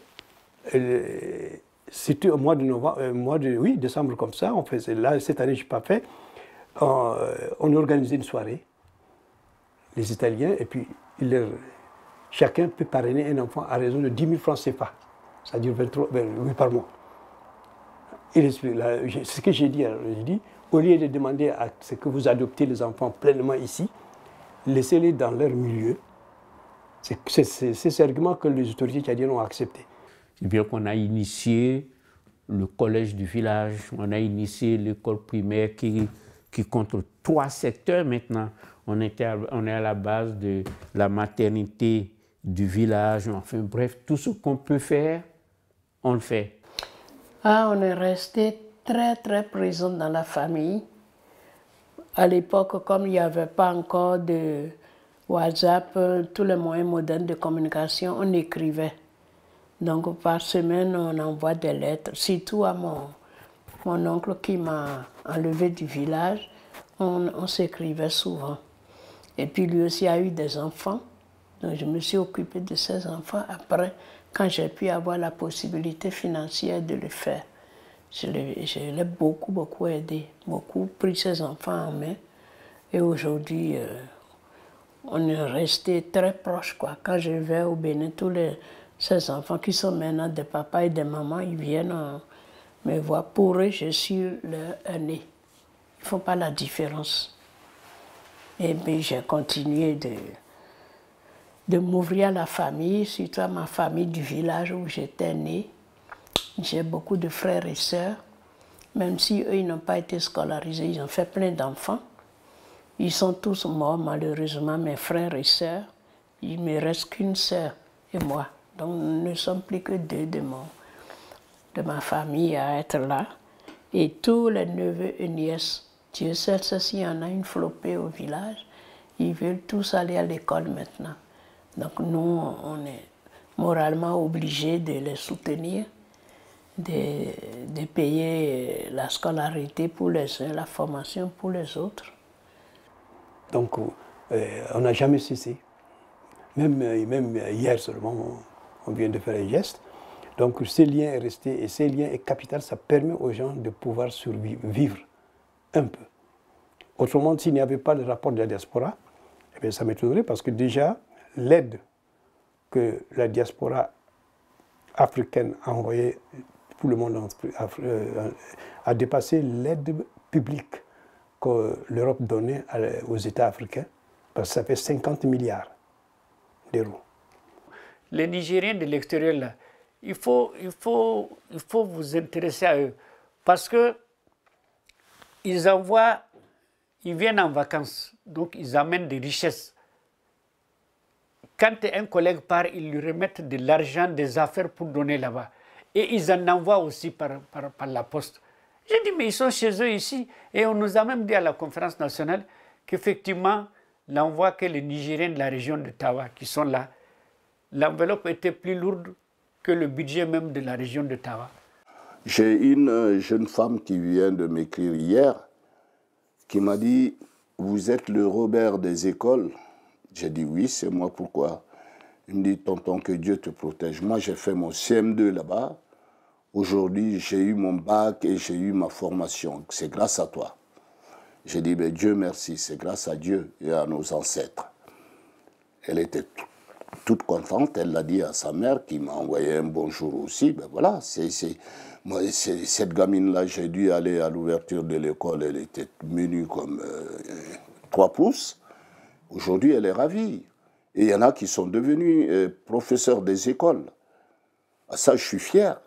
c'était au mois de novembre, décembre comme ça, on faisait, là, cette année, je n'ai pas fait. On organisait une soirée, les Italiens, et puis chacun peut parrainer un enfant à raison de 10 000 francs CFA, c'est-à-dire 28 par mois. C'est ce que j'ai dit. J'ai dit, au lieu de demander à ce que vous adoptez les enfants pleinement ici, laissez-les dans leur milieu. C'est ces arguments que les autorités tchadiennes ont acceptés. C'est bien qu'on a initié le collège du village, on a initié l'école primaire qui compte 3 secteurs maintenant. On est à la base de la maternité du village, enfin bref, tout ce qu'on peut faire, on le fait. Ah, on est resté très très présent dans la famille. À l'époque, comme il n'y avait pas encore de WhatsApp, tous les moyens modernes de communication, on écrivait. Donc par semaine, on envoie des lettres, surtout à mon oncle qui m'a enlevé du village, on s'écrivait souvent. Et puis lui aussi a eu des enfants, donc je me suis occupée de ces enfants après, quand j'ai pu avoir la possibilité financière de le faire. Je l'ai beaucoup aidé, beaucoup pris ses enfants en main. Et aujourd'hui, on est resté très proches, quoi. Quand je vais au Bénin, ces enfants qui sont maintenant des papas et des mamans, ils viennent me voir. Pour eux, je suis leur aîné. Ils ne font pas la différence. Et puis j'ai continué de m'ouvrir à la famille, surtout à ma famille du village où j'étais née. J'ai beaucoup de frères et sœurs. Même si eux, ils n'ont pas été scolarisés, ils ont fait plein d'enfants. Ils sont tous morts, malheureusement, mes frères et sœurs. Il ne me reste qu'une sœur et moi. Donc nous ne sommes plus que 2 de ma famille à être là. Et tous les neveux et nièces, Dieu seul sait s'il y en a une flopée au village, ils veulent tous aller à l'école maintenant. Donc nous, on est moralement obligés de les soutenir, de payer la scolarité pour les uns, la formation pour les autres. Donc on n'a jamais cessé. Même hier seulement, on vient de faire un geste. Donc ce lien est resté, et ce lien est capital, ça permet aux gens de pouvoir survivre un peu. Autrement, s'il n'y avait pas le rapport de la diaspora, eh bien, ça m'étonnerait parce que déjà, l'aide que la diaspora africaine a envoyée pour le monde a dépassé l'aide publique que l'Europe donnait aux États africains, parce que ça fait 50 milliards d'euros. Les Nigériens de l'extérieur, là, il faut vous intéresser à eux, parce que ils viennent en vacances, donc ils amènent des richesses. Quand un collègue part, ils lui remettent de l'argent, des affaires pour donner là-bas. Et ils en envoient aussi par la poste. J'ai dit, mais ils sont chez eux ici. Et on nous a même dit à la conférence nationale qu'effectivement, l'envoi que les Nigériens de la région de Tawa, qui sont là, l'enveloppe était plus lourde que le budget même de la région de Tawa. J'ai une jeune femme qui vient de m'écrire hier, qui m'a dit, vous êtes le Robert des écoles. J'ai dit, oui, c'est moi, pourquoi? Il me dit, tonton, que Dieu te protège. Moi, j'ai fait mon CM2 là-bas. Aujourd'hui, j'ai eu mon bac et j'ai eu ma formation. C'est grâce à toi. J'ai dit, ben, Dieu merci, c'est grâce à Dieu et à nos ancêtres. Elle était toute contente, elle l'a dit à sa mère qui m'a envoyé un bonjour aussi. Ben voilà, moi, cette gamine-là, j'ai dû aller à l'ouverture de l'école, elle était menue comme 3 pouces. Aujourd'hui, elle est ravie. Et il y en a qui sont devenus professeurs des écoles. Ah, ça, je suis fier.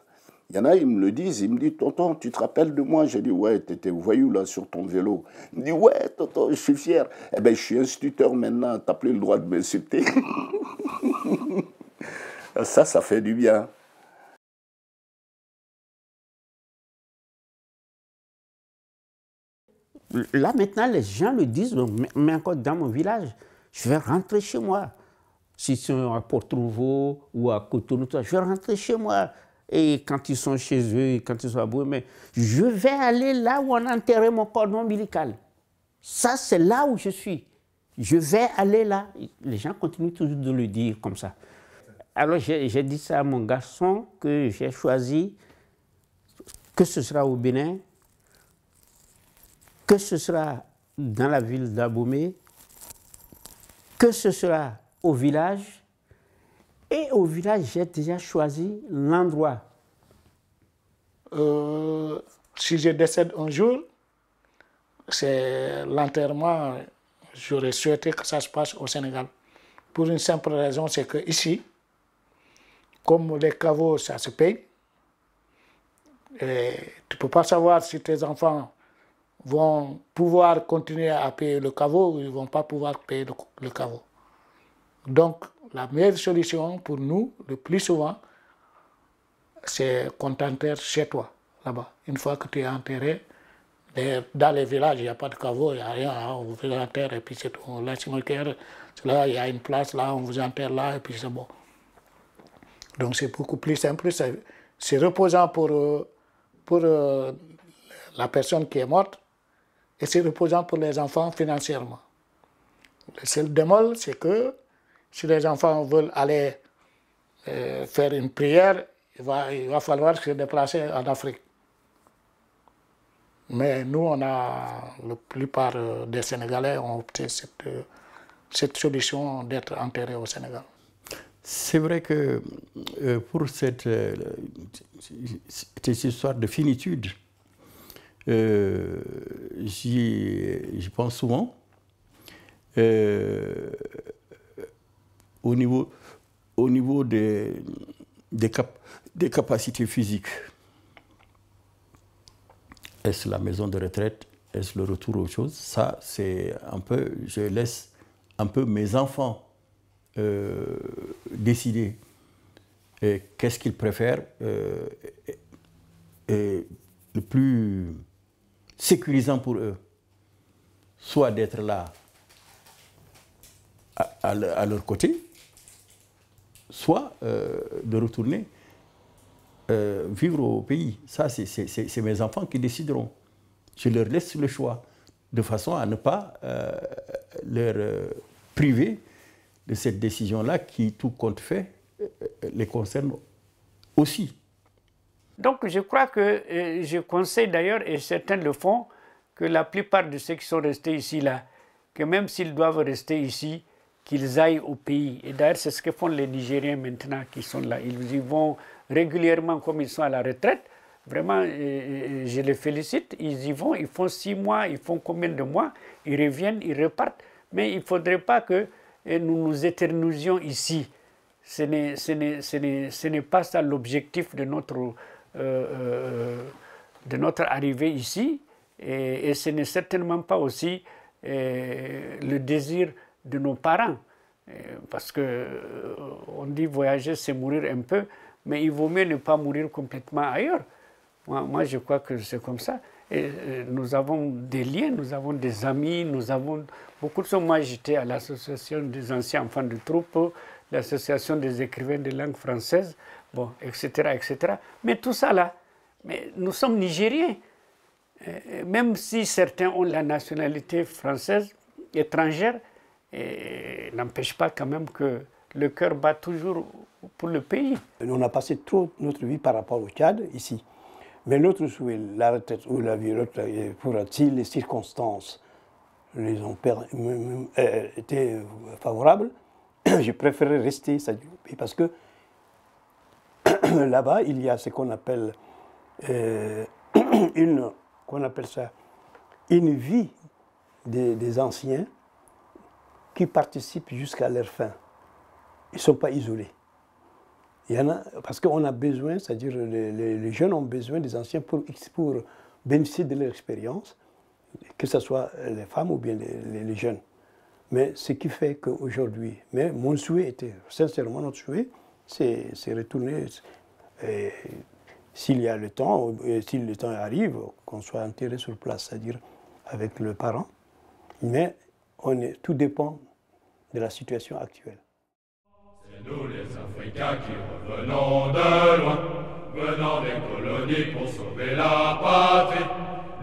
Il y en a, ils me le disent, ils me disent, tonton, tu te rappelles de moi? J'ai dit, ouais, tu étais voyou là sur ton vélo. Il me dit, ouais, tonton, je suis fier. Eh bien, je suis instituteur maintenant, tu n'as plus le droit de m'insulter. Ça fait du bien. Là, maintenant, les gens le disent, mais encore dans mon village, je vais rentrer chez moi. Si c'est à Port-Trouveau ou à Cotonou, je vais rentrer chez moi. Et quand ils sont chez eux, quand ils sont à bout, mais je vais aller là où on a enterré mon cordon ombilical. Ça, c'est là où je suis. Je vais aller là. Les gens continuent toujours de le dire comme ça. Alors, j'ai dit ça à mon garçon que j'ai choisi, que ce sera au Bénin, que ce sera dans la ville d'Abomey, que ce sera au village. Et au village, j'ai déjà choisi l'endroit. Si je décède un jour, c'est l'enterrement, j'aurais souhaité que ça se passe au Sénégal. Pour une simple raison, c'est qu'ici, comme les caveaux, ça se paye, et tu ne peux pas savoir si tes enfants vont pouvoir continuer à payer le caveau ou ils ne vont pas pouvoir payer le caveau. Donc, la meilleure solution pour nous, le plus souvent, c'est qu'on t'enterre chez toi, là-bas. Une fois que tu es enterré, dans les villages, il n'y a pas de caveau, il n'y a rien, hein, on vous enterre et puis c'est tout. Le cimetière, là, il y a une place, là, on vous enterre là et puis c'est bon. Donc c'est beaucoup plus simple, c'est reposant pour la personne qui est morte et c'est reposant pour les enfants financièrement. Le seul bémol, c'est que si les enfants veulent aller faire une prière, il va falloir se déplacer en Afrique. Mais nous, la plupart des Sénégalais ont opté cette solution d'être enterrés au Sénégal. C'est vrai que pour cette histoire de finitude, j'y pense souvent. Au niveau des capacités physiques, est-ce la maison de retraite, est-ce le retour aux choses? Ça, c'est un peu, je laisse un peu mes enfants décider qu'est-ce qu'ils préfèrent et le plus sécurisant pour eux, soit d'être là à leur côté, soit de retourner vivre au pays. Ça, c'est mes enfants qui décideront. Je leur laisse le choix, de façon à ne pas leur priver de cette décision-là qui, tout compte fait, les concerne aussi. Donc je crois que je conseille d'ailleurs, et certains le font, que la plupart de ceux qui sont restés ici, là, que même s'ils doivent rester ici, qu'ils aillent au pays. Et d'ailleurs, c'est ce que font les Nigériens maintenant qui sont là. Ils y vont régulièrement comme ils sont à la retraite. Vraiment, je les félicite. Ils y vont, ils font 6 mois, ils font combien de mois, ils reviennent, ils repartent. Mais il ne faudrait pas que nous nous éternisions ici. Ce n'est pas ça l'objectif de notre arrivée ici. Et ce n'est certainement pas aussi le désir de nos parents. Parce qu'on dit voyager, c'est mourir un peu, mais il vaut mieux ne pas mourir complètement ailleurs. Moi je crois que c'est comme ça. Et nous avons des liens, nous avons des amis, nous avons beaucoup de choses. Moi, j'étais à l'association des anciens enfants de troupe, l'association des écrivains de langue française, bon, etc., etc. Mais tout ça là, mais nous sommes Nigériens. Même si certains ont la nationalité française, étrangère, n'empêche pas quand même que le cœur bat toujours pour le pays. On a passé trop notre vie par rapport au Tchad, ici. Mais notre souhait, la retraite ou la vie, pour si les circonstances les ont été favorables, je préférerais rester parce que là-bas, il y a ce qu'on appelle une vie des anciens qui participent jusqu'à leur fin. ils ne sont pas isolés. Il y en a, parce qu'on a besoin, c'est-à-dire les jeunes ont besoin des anciens pour bénéficier de leur expérience, que ce soit les femmes ou bien les jeunes. Mais ce qui fait qu'aujourd'hui, mais mon souhait était, sincèrement notre souhait, c'est retourner, s'il y a le temps, si le temps arrive, qu'on soit enterré sur place, c'est-à-dire avec le parent. Mais tout dépend de la situation actuelle. C'est nous les Africains qui revenons de loin, venant des colonies pour sauver la patrie.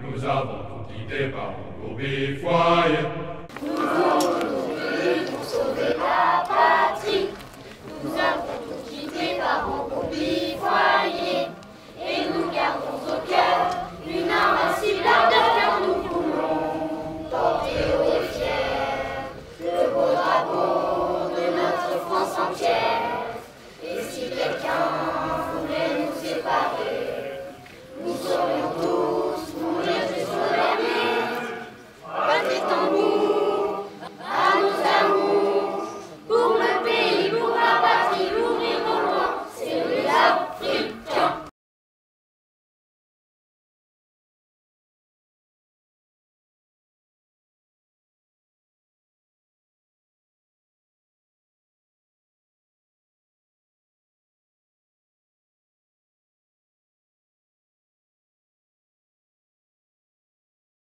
Nous avons tout quitté par Mongoubie foyer.